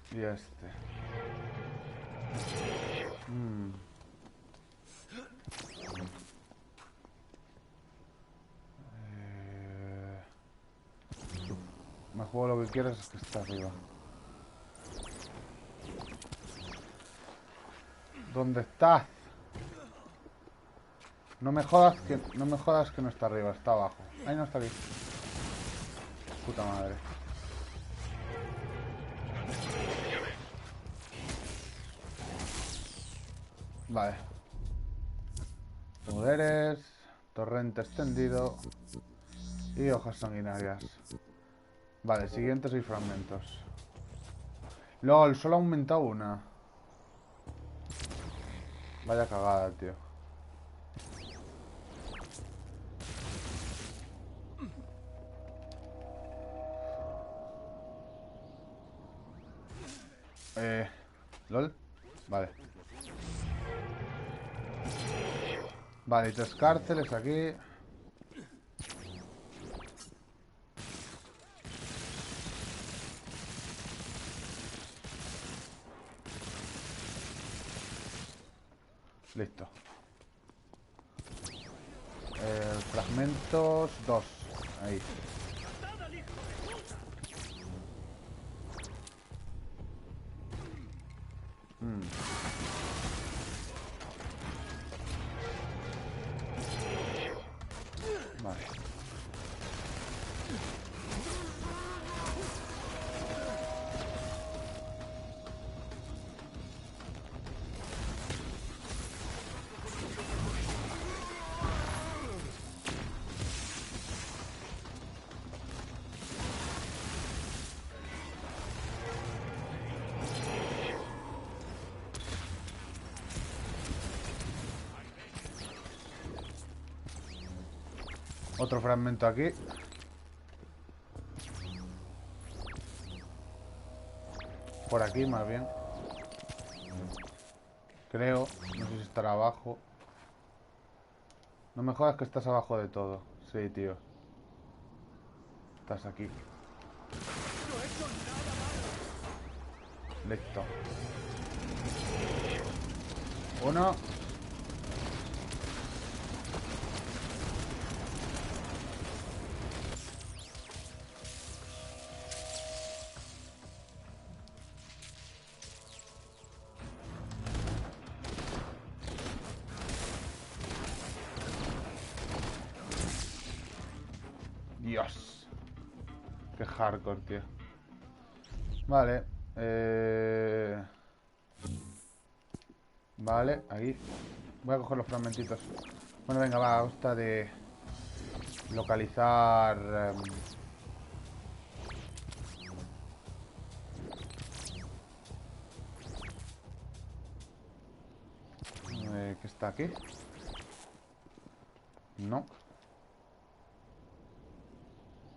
Y este. Me juego lo que quieras, es que está arriba. ¿Dónde estás? No me jodas que no está arriba, está abajo. Ahí no está aquí. Puta madre. Vale. Poderes, torrente extendido y hojas sanguinarias. Vale, siguientes y fragmentos. LOL, solo ha aumentado una. Vaya cagada, tío. LOL. Vale. Vale, 3 cárceles aquí. Listo. Fragmentos 2. Ahí. Vale. Otro fragmento aquí. Por aquí, más bien. Creo. No sé si estará abajo. No me jodas que estás abajo de todo. Sí, tío. Estás aquí. Listo. Uno. Dios. Qué hardcore, tío. Vale. Vale, ahí. Voy a coger los fragmentitos. Bueno, venga, va, a costa de localizar... ¿qué está aquí? No.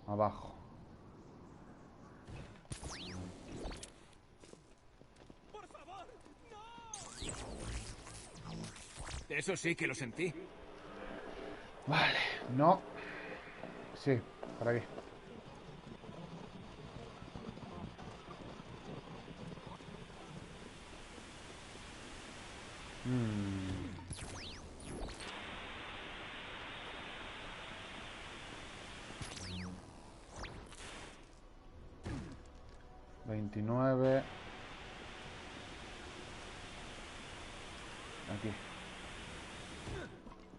Abajo. ¡Por favor! ¡No! Eso sí que lo sentí. Vale, no. Sí, por aquí. Mm. 29. Aquí.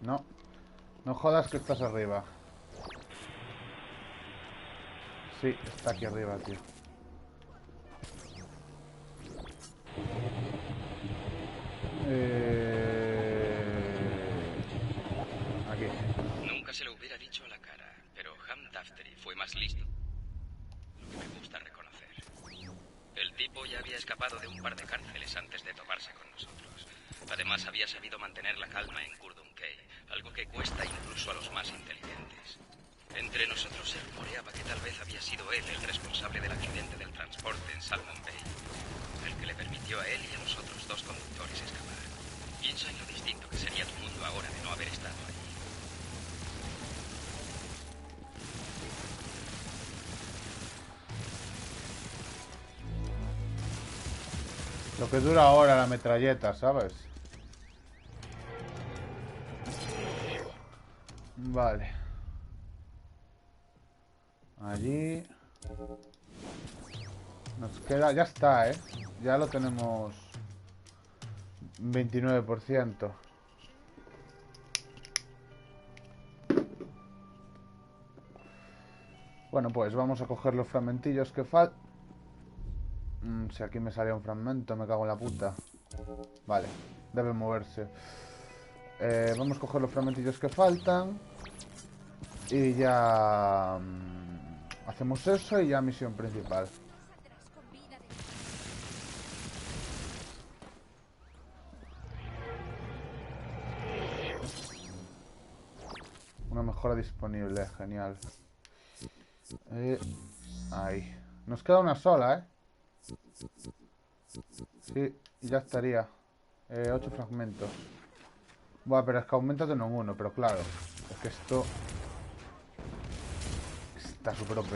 No. No jodas que estás arriba. Sí, está aquí arriba, tío. Aquí. Nunca se lo hubiera dicho a la cara, pero Ham Dafteri fue más listo. Lo que me gusta reconocer. El tipo ya había escapado de un par de cárceles antes de toparse con nosotros. Además, había sabido mantener la calma en Curdun Cay, algo que cuesta incluso a los más inteligentes. Entre nosotros se rumoreaba que tal vez había sido él el responsable del accidente del transporte en Salmon Bay, el que le permitió a él y a los otros dos conductores escapar. Piensa en lo distinto que sería tu mundo ahora de no haber estado allí. Lo que dura ahora la metralleta, ¿sabes? Vale. Allí. Nos queda... Ya está, ¿eh? Ya lo tenemos... 29%. Bueno, pues vamos a coger los fragmentillos que faltan. Si aquí me salía un fragmento, me cago en la puta. Vale, debe moverse. Vamos a coger los fragmentillos que faltan. Y ya... hacemos eso y ya misión principal. Una mejora disponible, genial. Ahí. Nos queda una sola, ¿eh? Sí, ya estaría. 8 fragmentos. Bueno, pero es que aumenta de uno en uno, pero claro. Es que esto... está súper OP.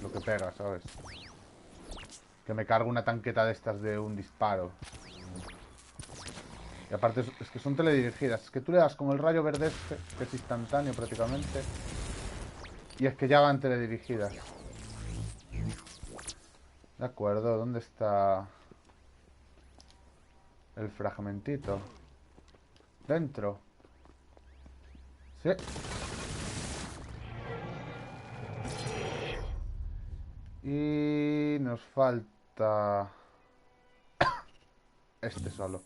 Lo que pega, ¿sabes? Que me cargo una tanqueta de estas de un disparo. Y aparte es que son teledirigidas. Es que tú le das con el rayo verde este, que es instantáneo prácticamente. Y es que ya van teledirigidas. De acuerdo, ¿dónde está el fragmentito? Dentro. Sí. Y nos falta este solo.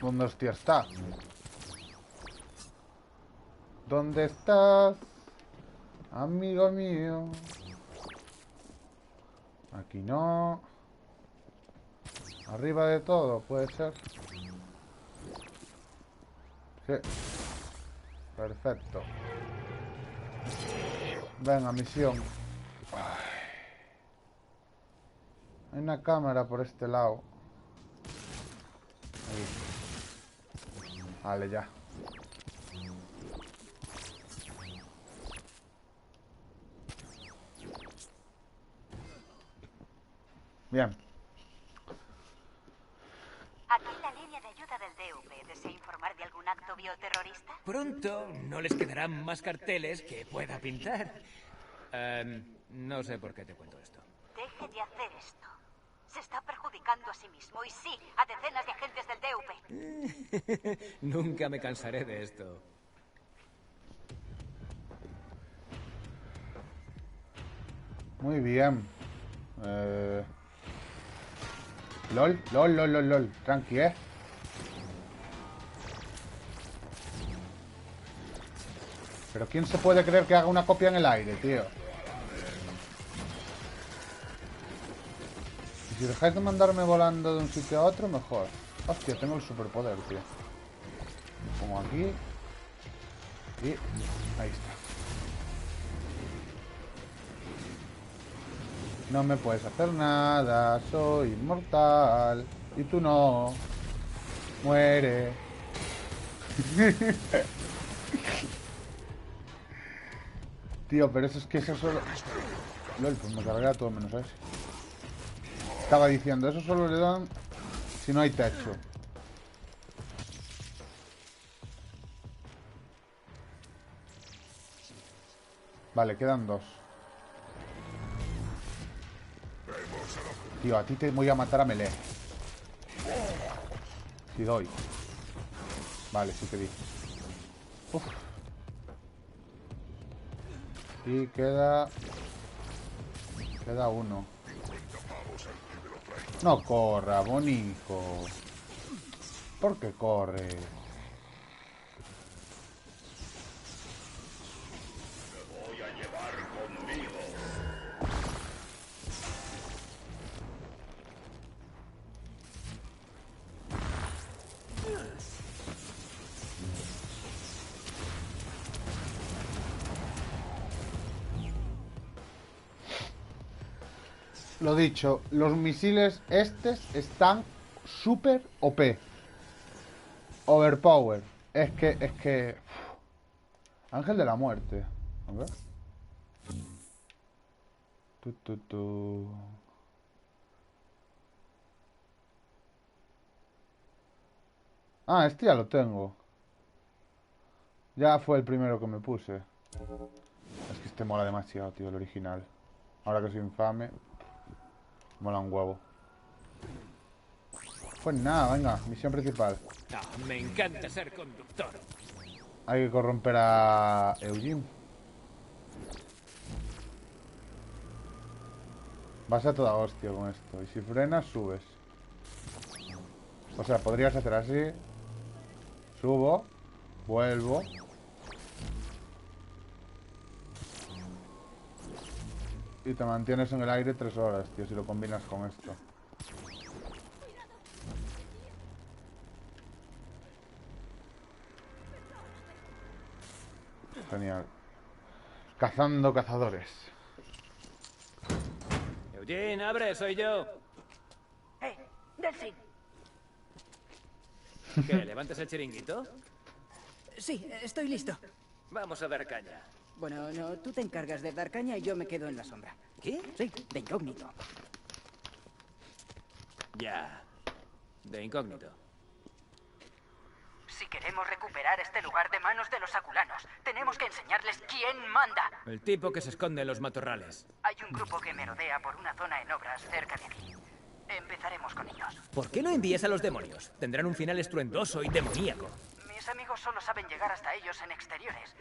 ¿Dónde hostia está? ¿Dónde estás, amigo mío? Aquí no. Arriba de todo, puede ser. Sí. Perfecto. Venga, misión. Hay una cámara por este lado. Ahí. Vale, ya. Bien. Aquí la línea de ayuda del DUP. ¿Desea informar de algún acto bioterrorista? Pronto no les quedarán más carteles que pueda pintar. No sé por qué te cuento esto. Deje de hacer esto. Se está perjudicando a sí mismo y sí, a decenas de agentes del DUP. Nunca me cansaré de esto. Muy bien. LOL. Tranqui, Pero ¿quién se puede creer que haga una copia en el aire, tío? Y si dejáis de mandarme volando de un sitio a otro, mejor. Hostia, tengo el superpoder, tío. Lo pongo aquí. Y ahí está. No me puedes hacer nada, soy inmortal. Y tú no. Muere. Tío, pero eso es que eso solo... LOL, pues me cargué a todo menos a ese. Estaba diciendo, eso solo le dan si no hay techo. Vale, quedan 2. Tío, a ti te voy a matar a melee. Si doy. Vale, sí que di. Uf. Y queda 1. No corra, bonico. ¿Por qué corre? Lo dicho, los misiles estos están súper OP. Overpower. Es que... Ángel de la muerte. A ver. Ah, este ya lo tengo. Ya fue el primero que me puse. Es que este mola demasiado, tío, el original. Ahora que soy infame, mola un huevo. Pues nada, venga, misión principal. No, me encanta ser conductor. Hay que corromper a Eugene. Vas a toda hostia con esto. Y si frenas, subes. O sea, podrías hacer así. Subo. Vuelvo. Y te mantienes en el aire 3 horas, tío, si lo combinas con esto. Genial. Cazando cazadores. Eugene, abre, soy yo. Delfín. ¿Qué, levantas el chiringuito? Sí, estoy listo. Vamos a dar caña. Bueno, no, tú te encargas de dar caña y yo me quedo en la sombra. ¿Qué? Sí, de incógnito. Ya. De incógnito. Si queremos recuperar este lugar de manos de los aculanos, tenemos que enseñarles quién manda. El tipo que se esconde en los matorrales. Hay un grupo que merodea por una zona en obras cerca de aquí. Empezaremos con ellos. ¿Por qué no envías a los demonios? Tendrán un final estruendoso y demoníaco. Mis amigos solo saben llegar hasta ellos en exteriores.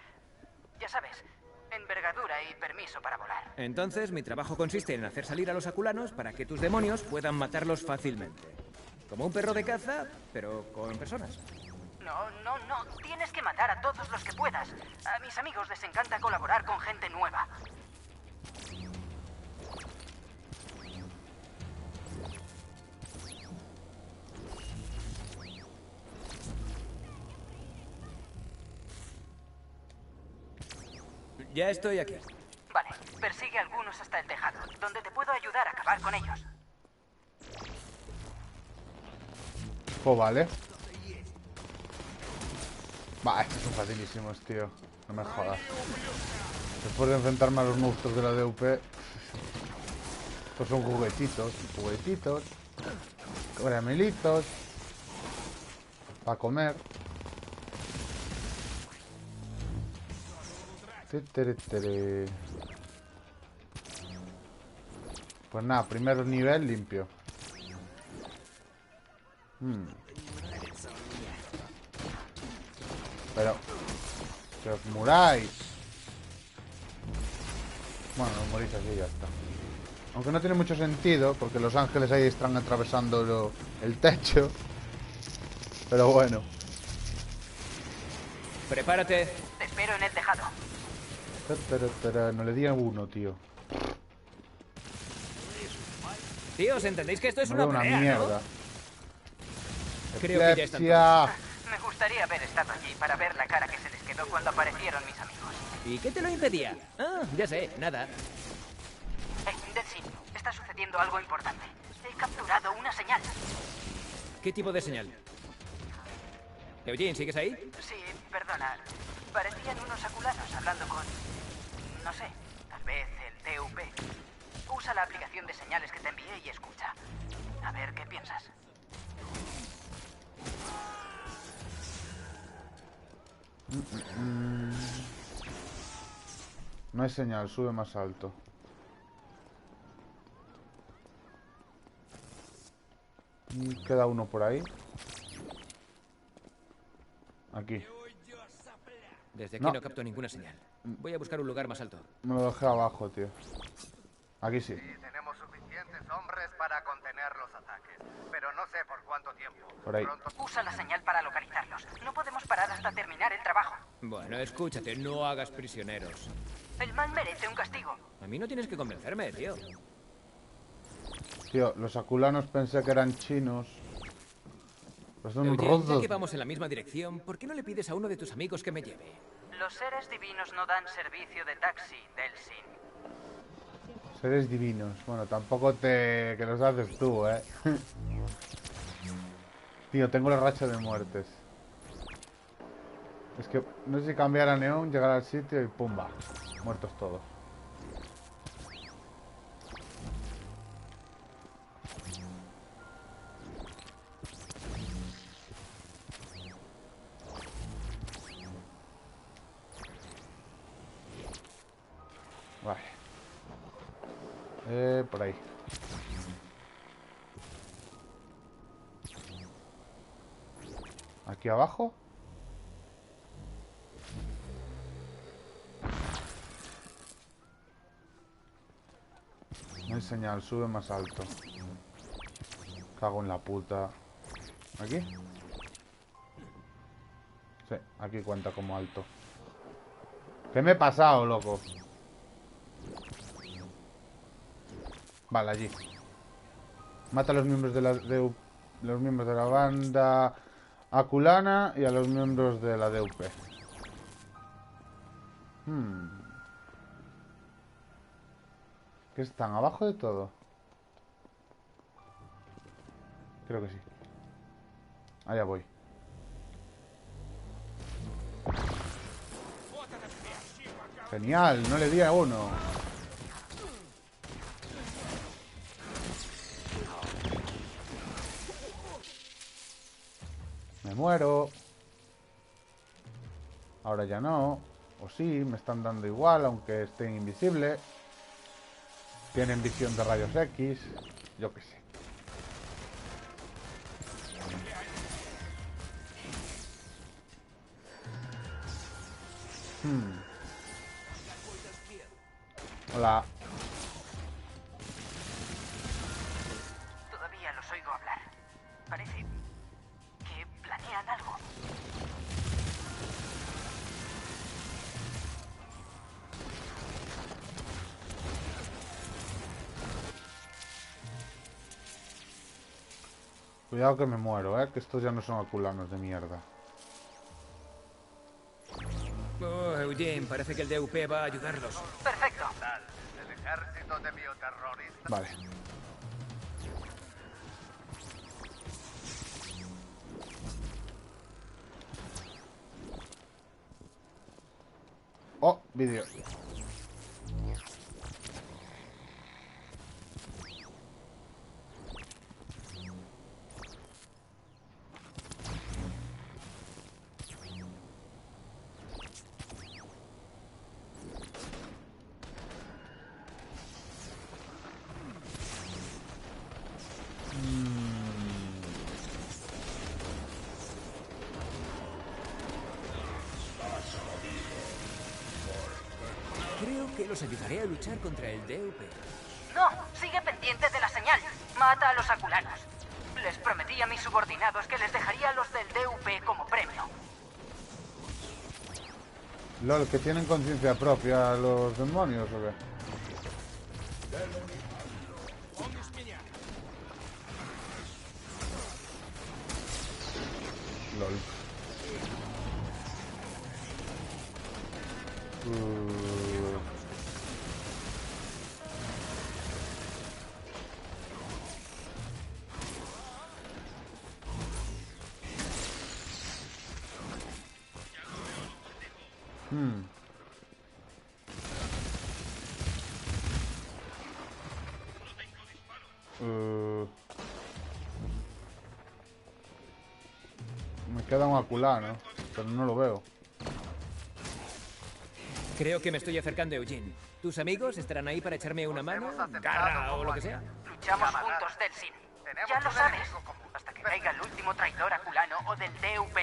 Ya sabes, envergadura y permiso para volar. Entonces, mi trabajo consiste en hacer salir a los aculanos para que tus demonios puedan matarlos fácilmente. Como un perro de caza, pero con personas. No. Tienes que matar a todos los que puedas. A mis amigos les encanta colaborar con gente nueva. Ya estoy aquí. Vale, persigue a algunos hasta el tejado, donde te puedo ayudar a acabar con ellos. Pues vale. Va, estos son facilísimos, tío. No me jodas. Después de enfrentarme a los monstruos de la DUP, estos son juguetitos. Caramelitos. Para comer. Tere. Pues nada, primer nivel limpio. Pero... que os muráis. Bueno, os morís así y ya está. Aunque no tiene mucho sentido, porque los ángeles ahí están atravesando el techo. Pero bueno. Prepárate. Te espero en el tejado. No le di a uno, tío. Tíos, ¿entendéis que esto es Me da una una pelea, mierda. ¿no? Creo que ya están Eplepsia. Me gustaría haber estado allí para ver la cara que se les quedó cuando aparecieron mis amigos. ¿Y qué te lo impedía? Ah, ya sé, nada. Delsin, está sucediendo algo importante. He capturado una señal. ¿Qué tipo de señal? Eugene, ¿sigues ahí? Sí, perdona. Parecían unos aculanos hablando con... no sé, tal vez el DUP. Usa la aplicación de señales que te envié y escucha. A ver qué piensas. No hay señal, sube más alto. Queda uno por ahí. Aquí. Desde aquí no capto ninguna señal. Voy a buscar un lugar más alto. Me lo dejé abajo, tío. Aquí sí. Tenemos suficientes hombres para contener los ataques, pero no sé por cuánto tiempo. Por ahí. Usa la señal para localizarlos. No podemos parar hasta terminar el trabajo. Bueno, escúchate, no hagas prisioneros. El mal merece un castigo. A mí no tienes que convencerme, tío. Tío, los aculanos pensé que eran chinos. Pues son Eugene, ya rodos. que vamos en la misma dirección, ¿por qué no le pides a uno de tus amigos que me lleve? Los seres divinos no dan servicio de taxi, Delsin. Seres divinos. Bueno, tampoco te... que los haces tú, ¿eh? Tío, tengo la racha de muertes. Es que no sé si cambiar a neón, llegar al sitio y pumba. Muertos todos. Vale. Por ahí. Aquí abajo. No hay señal, sube más alto. Cago en la puta. ¿Aquí? Sí, aquí cuenta como alto. ¿Qué me he pasado, loco? Vale, allí. Mata a los miembros de los miembros de la banda aculana y a los miembros de la DUP. ¿Qué están? ¿Abajo de todo? Creo que sí. Allá voy. Genial, no le di a uno. Me muero. Ahora ya no. O sí, me están dando igual, aunque estén invisibles. Tienen visión de rayos X. Yo qué sé. Hola. Todavía los oigo hablar. Parece que planean algo. Cuidado que me muero, que estos ya no son aculanos de mierda. Oh, Eugene, parece que el DUP va a ayudarlos. Perfecto. El ejército de bioterroristas. Vale. Oh, vídeo. que los ayudaré a luchar contra el DUP. No, sigue pendiente de la señal. Mata a los aculanos. Les prometí a mis subordinados que les dejaría a los del DUP como premio. LOL, que tienen conciencia propia los demonios, ¿o qué? LOL. Me queda un aculano, pero no lo veo. Creo que me estoy acercando a Eugene. ¿Tus amigos estarán ahí para echarme una mano? ¿Garra o lo que sea? Luchamos juntos, Delsin. Ya lo sabes. Hasta que caiga el último traidor aculano o del DUP.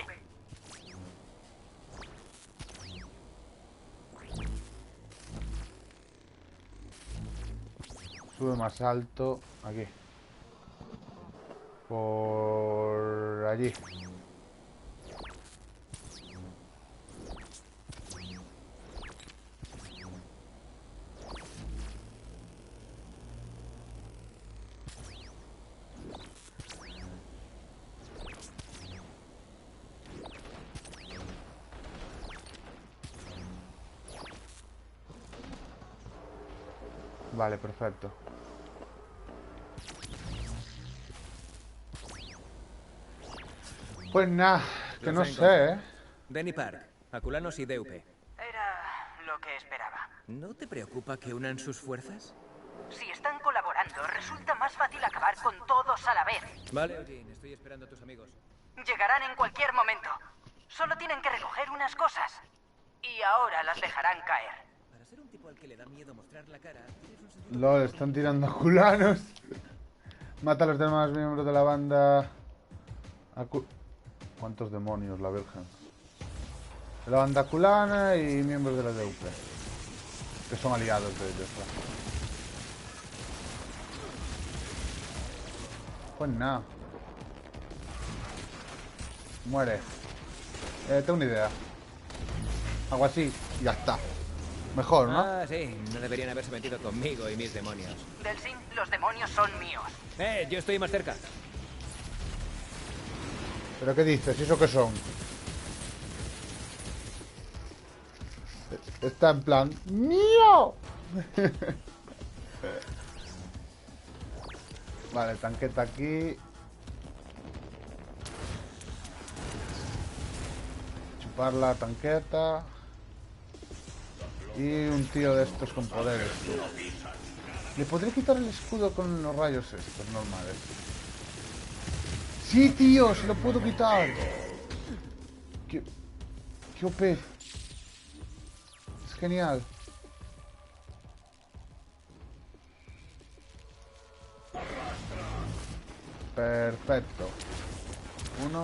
Sube más alto. Aquí. Por allí. Vale, perfecto. Pues nada, que no sé, ¿eh? Denny Park, aculanos y DUP. Era lo que esperaba. ¿No te preocupa que unan sus fuerzas? Si están colaborando, resulta más fácil acabar con todos a la vez. Vale, Eugene, estoy esperando a tus amigos. Llegarán en cualquier momento. Solo tienen que recoger unas cosas. Y ahora las dejarán caer. Para ser un tipo al que le da miedo mostrar la cara, tienes un sentido... LOL, están tirando aculanos. Mata a los demás miembros de la banda. ¿Cuántos demonios, la Virgen? De la banda aculana y miembros de la DUP. Que son aliados de ellos. Pues nada. Muere. Tengo una idea. Hago así y ya está. Mejor, ¿no? Ah, sí. No deberían haberse metido conmigo y mis demonios. Delsin, los demonios son míos. Yo estoy más cerca. ¿Pero qué dices? ¿Y eso qué son? Está en plan... ¡Mío! Vale, tanqueta aquí. Chupar la tanqueta. Y un tío de estos con poderes. ¿Le podré quitar el escudo con los rayos estos normales? ¡Sí, tío! ¡Se lo puedo quitar! ¡Qué OP! Es genial. Perfecto.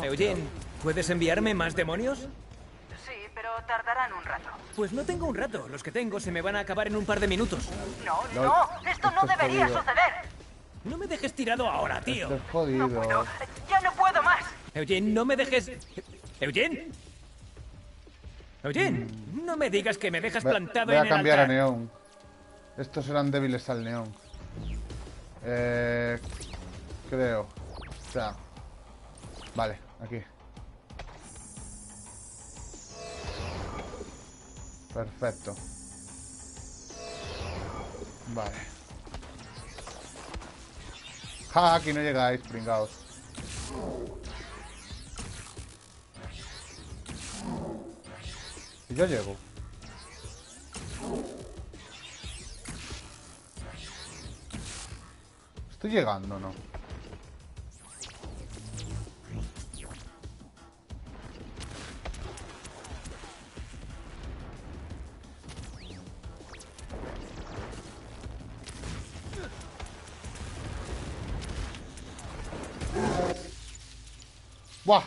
Eugene, ¿puedes enviarme más demonios? Sí, pero tardarán un rato. Pues no tengo un rato. Los que tengo se me van a acabar en un par de minutos. No, no. Esto no debería suceder. No me dejes tirado ahora, tío. Esto es jodido. No puedo. Ya no puedo más. Eugene, no me dejes... ¿Eugene? ¿Eugene? No me digas que me dejas plantado Voy en a el cambiar a altar. neón. Estos serán débiles al neón. Creo. O sea... Vale, aquí. Perfecto. Vale. Ja, aquí no llegáis, pringaos. Y yo llego. Estoy llegando, ¿no? ¡Buah!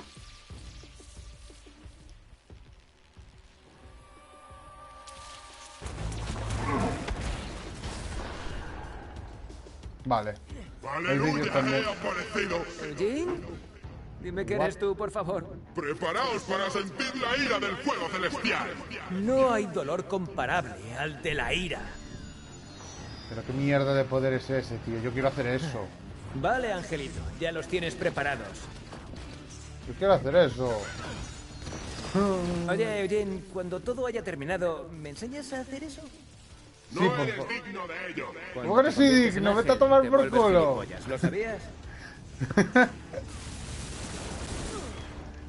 Vale. El vídeo ¡Aleluya! también. ¡He aparecido! ¿Eugene? Dime que eres tú, por favor. ¡Preparaos para sentir la ira del fuego celestial! No hay dolor comparable al de la ira. Pero qué mierda de poder es ese, tío. Yo quiero hacer eso. Vale, Angelito, ya los tienes preparados. Yo quiero hacer eso. Oye, Eugene, cuando todo haya terminado, ¿me enseñas a hacer eso? ¡No Sí, por eres favor. digno de ello! ¿Cómo que no soy digno? Vete a tomar por culo. ¿Lo sabías?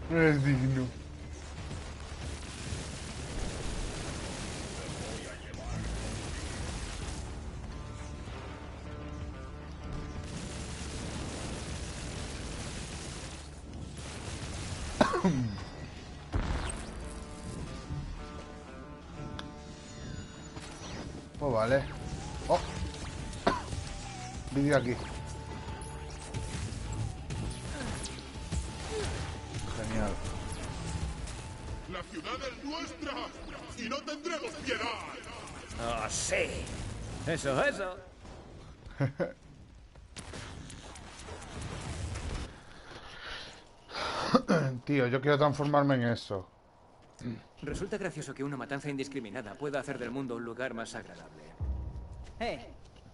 No eres digno. Pues vale. Oh. Vídeo aquí. Genial. ¡La ciudad es nuestra! ¡Y no tendremos piedad! ¡Oh, sí! Eso, eso. Tío, yo quiero transformarme en eso. Resulta gracioso que una matanza indiscriminada pueda hacer del mundo un lugar más agradable.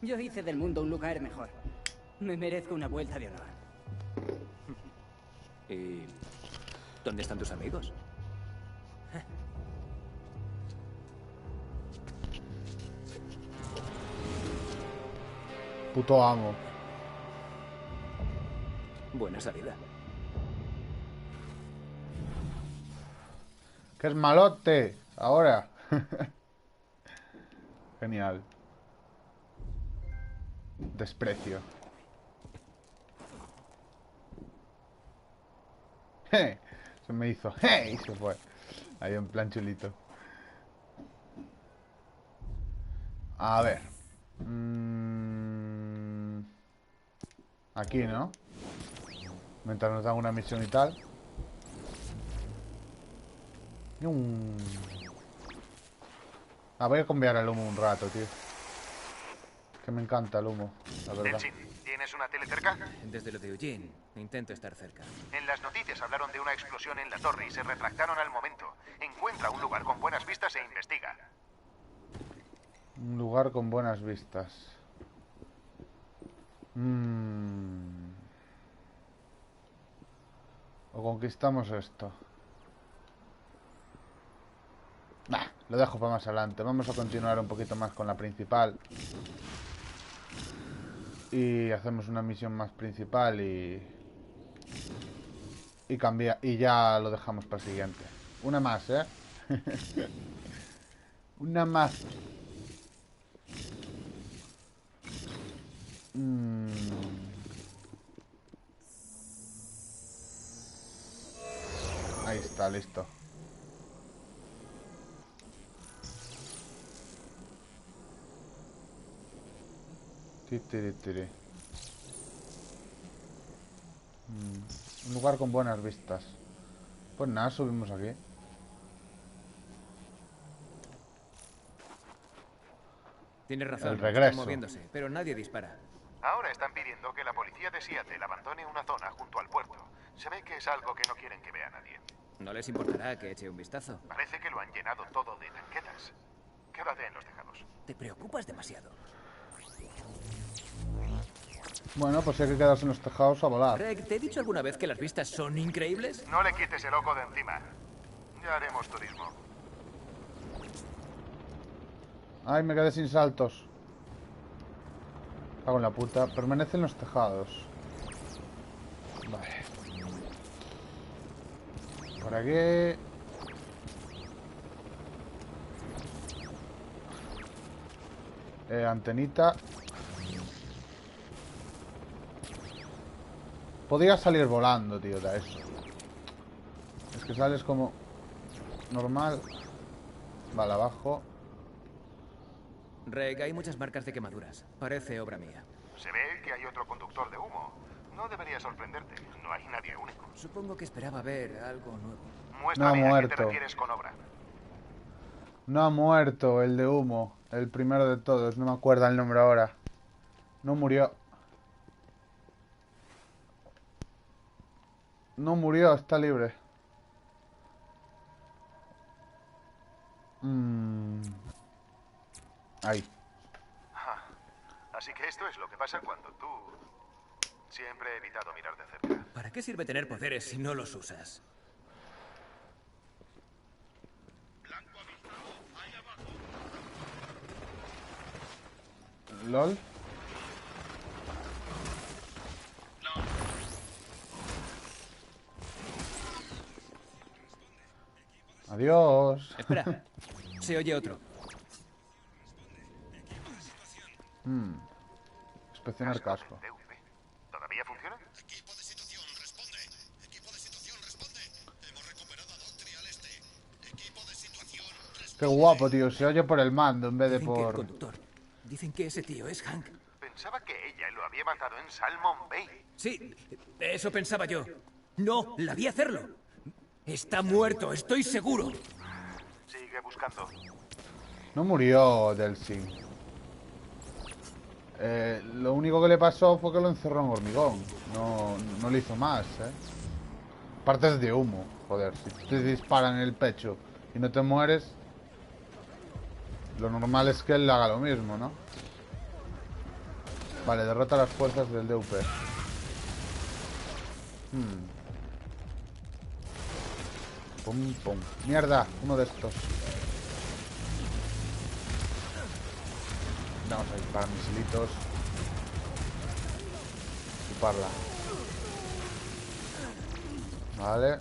Yo hice del mundo un lugar mejor. Me merezco una vuelta de honor. ¿Y dónde están tus amigos? Puto amo. Buena salida. ¡Que es malote! Ahora. Genial. Desprecio. Se me hizo. Y se fue. Ahí en plan chulito. A ver. Aquí, ¿no? Mientras nos dan una misión y tal. Voy a cambiar el humo un rato, tío. Que me encanta el humo, la verdad. Delchin, ¿tienes una tele cerca? Desde lo de Eugene, intento estar cerca. En las noticias hablaron de una explosión en la torre y se retractaron al momento. Encuentra un lugar con buenas vistas e investiga. Un lugar con buenas vistas. O conquistamos esto. Nah, lo dejo para más adelante. Vamos a continuar un poquito más con la principal. Y hacemos una misión más principal y cambia. Y ya lo dejamos para el siguiente. Una más, ¿eh? Una más. Ahí está, listo. Un lugar con buenas vistas. Pues nada, subimos aquí. Tienes razón, El regreso. están moviéndose, pero nadie dispara. Ahora están pidiendo que la policía de Seattle abandone una zona junto al puerto. Se ve que es algo que no quieren que vea nadie. ¿No les importará que eche un vistazo? Parece que lo han llenado todo de tanquetas. Quédate en los tejados. Te preocupas demasiado. Bueno, pues hay que quedarse en los tejados a volar. Greg, ¿te he dicho alguna vez que las vistas son increíbles? No le quites el ojo de encima. Ya haremos turismo. Ay, me quedé sin saltos. Cago en la puta. Permanece en los tejados. Vale. Por aquí. Antenita. Podría salir volando, tío, de eso. Es que sales como normal. Vale, abajo. Greg, hay muchas marcas de quemaduras. Parece obra mía. Se ve que hay otro conductor de humo. No debería sorprenderte. No hay nadie único. Supongo que esperaba ver algo nuevo. Muéstrame No ha a qué te muerto. refieres con obra. No ha muerto el de humo. El primero de todos. No me acuerdo el nombre ahora. No murió. No murió, está libre. Ahí. Así que esto es lo que pasa cuando tú... Siempre he evitado mirar de cerca. ¿Para qué sirve tener poderes si no los usas? LOL. Adiós. Espera. Se oye otro. Inspeccionar casco. ¿Todavía funciona? Equipo de situación, responde. Equipo de situación, responde. Hemos recuperado a Daughtry al este. Equipo de situación, responde. Qué guapo, tío. Se oye por el mando en vez de Dicen que el por... conductor. Dicen que ese tío es Hank. Pensaba que ella lo había matado en Salmon Bay. Sí, eso pensaba yo. No, la vi hacerlo. Está muerto, estoy seguro. Sigue buscando. No murió Delsin. Lo único que le pasó fue que lo encerró en hormigón. No le hizo más, Partes de humo. Joder, si te disparan en el pecho y no te mueres, lo normal es que él haga lo mismo, ¿no? Vale, derrota a las fuerzas del DUP. Pum, pum. Mierda, uno de estos. Vamos a disparar misilitos. Chuparla. Vale.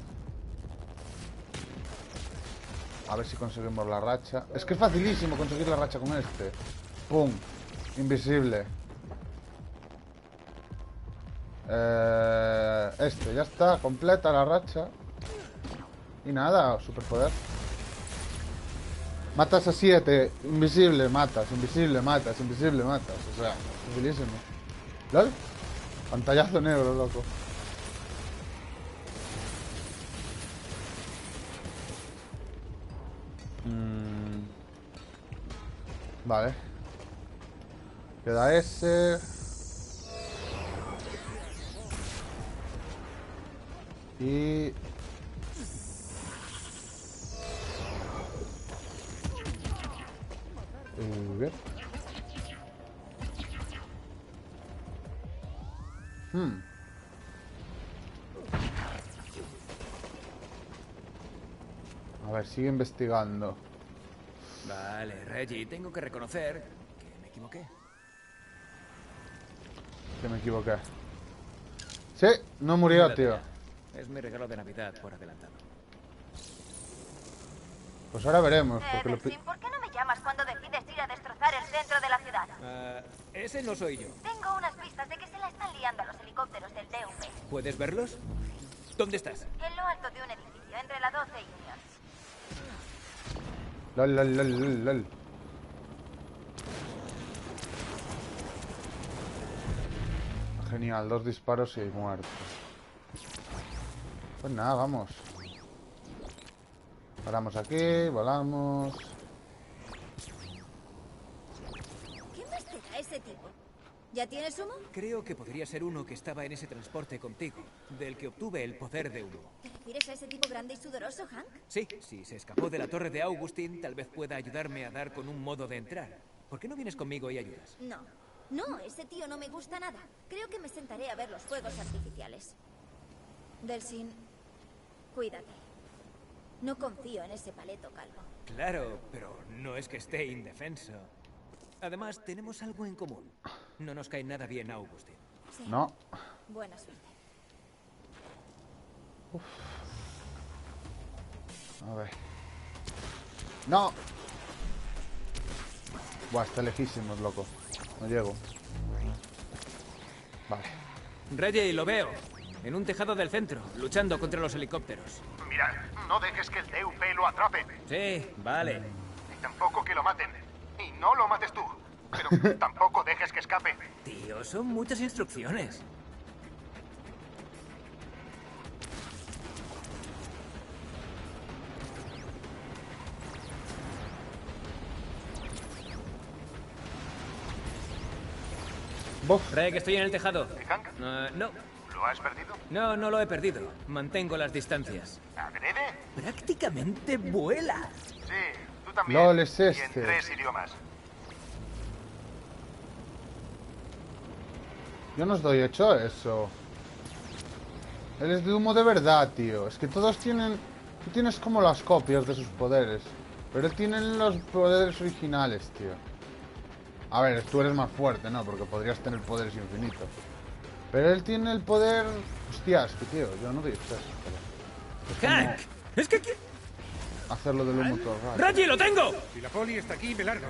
A ver si conseguimos la racha. Es que es facilísimo conseguir la racha con este. Pum. Invisible. Ya está. Completa la racha. Y nada, superpoder. Matas a 7, invisible, matas, invisible, matas, invisible, matas. O sea, facilísimo. ¿Lol? Pantallazo negro, loco. Vale. Queda ese. Y... Bien. A ver, sigue investigando. Vale, Reggie, tengo que reconocer que me equivoqué. Que me equivoqué. Sí, no murió, La tío. tía. Es mi regalo de Navidad por adelantado. Pues ahora veremos, porque lo... Delsin, ¿por qué no me llamas cuando decides ir a destrozar el centro de la ciudad? Ese no soy yo. Tengo unas pistas de que se la están liando a los helicópteros del DUP. ¿Puedes verlos? ¿Dónde estás? En lo alto de un edificio, entre la 12 y Union. Lol, lol, lol, lol, lol. Genial, 2 disparos y muerto. Pues nada, vamos. Paramos aquí, volamos. ¿Qué más te da ese tipo? ¿Ya tienes humo? Creo que podría ser uno que estaba en ese transporte contigo, del que obtuve el poder de humo. ¿Te refieres a ese tipo grande y sudoroso, Hank? Sí, si se escapó de la torre de Augustin, tal vez pueda ayudarme a dar con un modo de entrar. ¿Por qué no vienes conmigo y ayudas? No. No, ese tío no me gusta nada. Creo que me sentaré a ver los fuegos artificiales. Delsin, cuídate. No confío en ese paleto calvo. Claro, pero no es que esté indefenso. Además, tenemos algo en común. No nos cae nada bien Augustin. Sí. No. Buena suerte. A ver. ¡No! Buah, está lejísimos, loco. No llego. Vale. Reggie, lo veo. En un tejado del centro, luchando contra los helicópteros. Mira, no dejes que el DUP lo atrape. Sí, vale. Y tampoco que lo maten. Y no lo mates tú. Pero tampoco dejes que escape. Tío, son muchas instrucciones. Bof. Reg, estoy en el tejado. Hank, No. lo ¿Lo has perdido? No, no lo he perdido. Mantengo las distancias. ¿Adrede? Prácticamente vuela. Sí, tú también. LOL es Y en este. 3 idiomas. Yo no os doy hecho eso. Él es de humo de verdad, tío. Es que todos tienen... Tú tienes como las copias de sus poderes. Pero él tiene los poderes originales, tío. A ver, tú eres más fuerte, ¿no? Porque podrías tener poderes infinitos. Pero él tiene el poder... Hostias, que tío, yo no doy hecho eso. Pero... Es ¡Hank! ¡Es que... como hacerlo del humo todo el rato. ¡Reggie, lo tengo! Si la poli está aquí, me largo.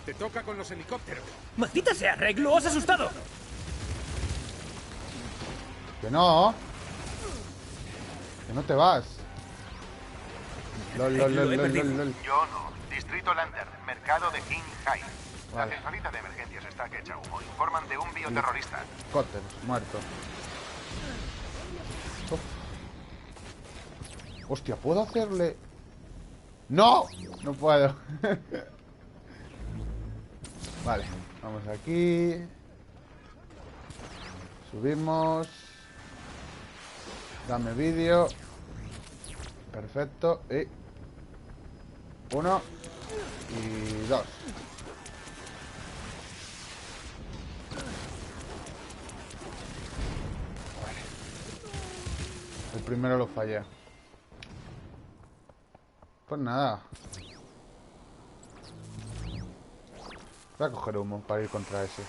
Te toca con los helicópteros. ¡Maldita sea, Reg! ¡Lo has asustado! Que no. Que no te vas. Lol, lol, Lo lol, he lol, perdido. lol. Yo no. Distrito Lander, mercado de King High. Vale. La centralita de emergencias está que echa humo. Informan de un bioterrorista. Cotter, muerto. Uf. Hostia, ¿puedo hacerle...? ¡No! No puedo. Vale, vamos aquí. Subimos. Dame vídeo. Perfecto. Y... 1 y 2. Vale. El primero lo fallé. Pues nada. Voy a coger humo para ir contra ese.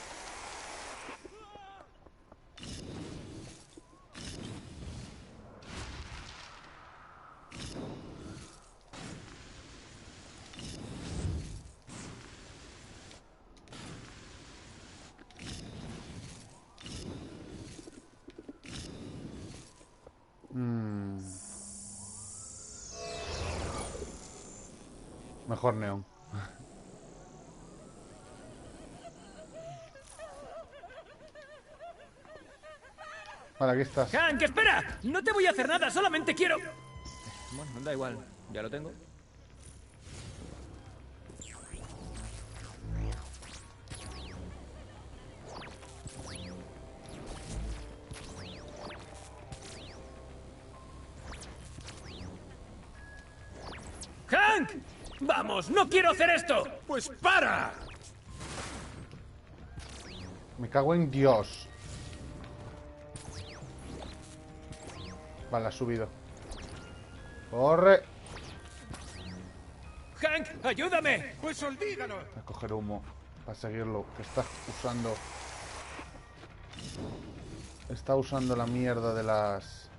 Mejor neón. Vale, aquí estás. ¡Hank, espera! No te voy a hacer nada, solamente quiero... Bueno, da igual. Ya lo tengo. ¡Hank! ¡Vamos! ¡No quiero hacer esto! ¡Pues para! Me cago en Dios. Vale, ha subido. Corre. ¡Hank, ayúdame! ¡Pues olvídalo! Voy a coger humo para seguirlo. Que está usando... Está usando la mierda de las...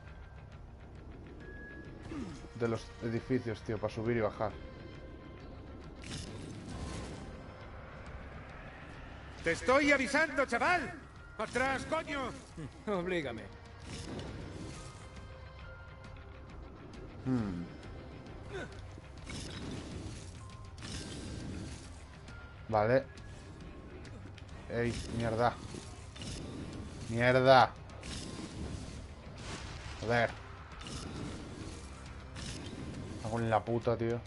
De los edificios, tío, para subir y bajar. ¡Te estoy avisando, chaval! ¡Atrás, coño! Oblígame. Vale. Ey, mierda. Mierda. Joder. Hago en la puta, tío.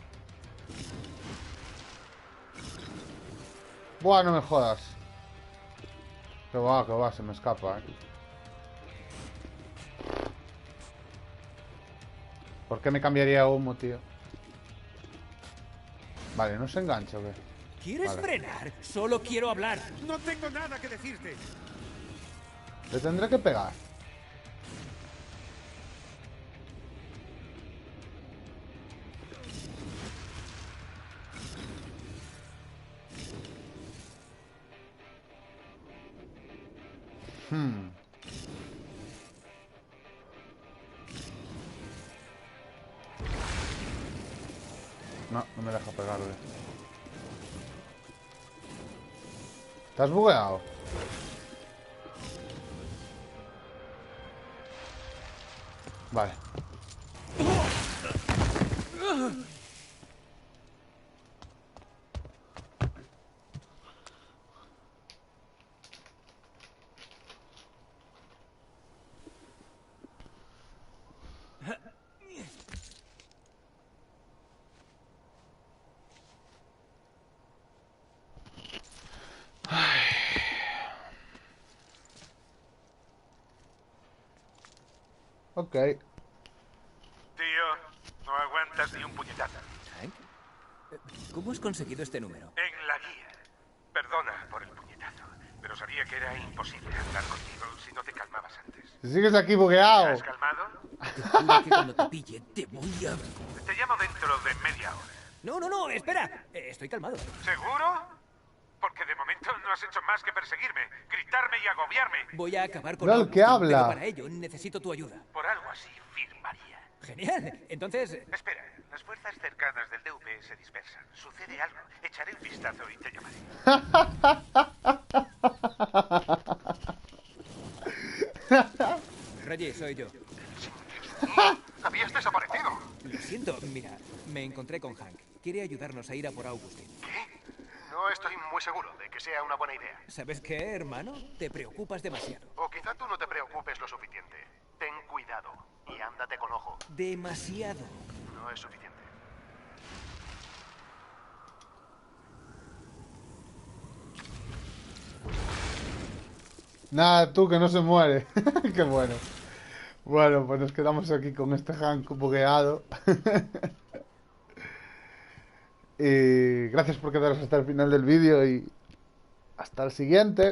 Buah, no me jodas. Que va, se me escapa, ¿Por qué me cambiaría humo, tío? Vale, ¿no se engancha o qué? ¿Quieres Vale. frenar? Solo quiero hablar. No tengo nada que decirte. Le tendré que pegar. No, no me deja pegarle. ¿Estás bugueado? Vale. Ok. Tío, no aguantas ni un puñetazo. ¿Hank? ¿Cómo has conseguido este número? En la guía. Perdona por el puñetazo, pero sabía que era imposible hablar contigo si no te calmabas antes. Si sigues aquí ¿Te bugueado. has calmado? Juro que cuando te pille te voy a... Te llamo dentro de media hora. No, espera. Estoy calmado. ¿Seguro? Porque de momento no has hecho más que perseguirme, gritarme y agobiarme. Voy a acabar con Mira el August, que habla. pero para ello necesito tu ayuda. Por algo así firmaría. Genial. Entonces, Espera, las fuerzas cercanas del DUP se dispersan. Sucede algo. Echaré un vistazo y te llamaré. Reggie, soy yo. Habías desaparecido. Lo siento, mira, me encontré con Hank. Quiere ayudarnos a ir a por Augustin. ¿Qué? No estoy muy seguro de que sea una buena idea. ¿Sabes qué, hermano? Te preocupas demasiado. O quizá tú no te preocupes lo suficiente. Ten cuidado y ándate con ojo. Demasiado. No es suficiente. Nada, tú que no se muere. Qué bueno. Bueno, pues nos quedamos aquí con este Hank bugueado. Y gracias por quedaros hasta el final del vídeo y hasta el siguiente.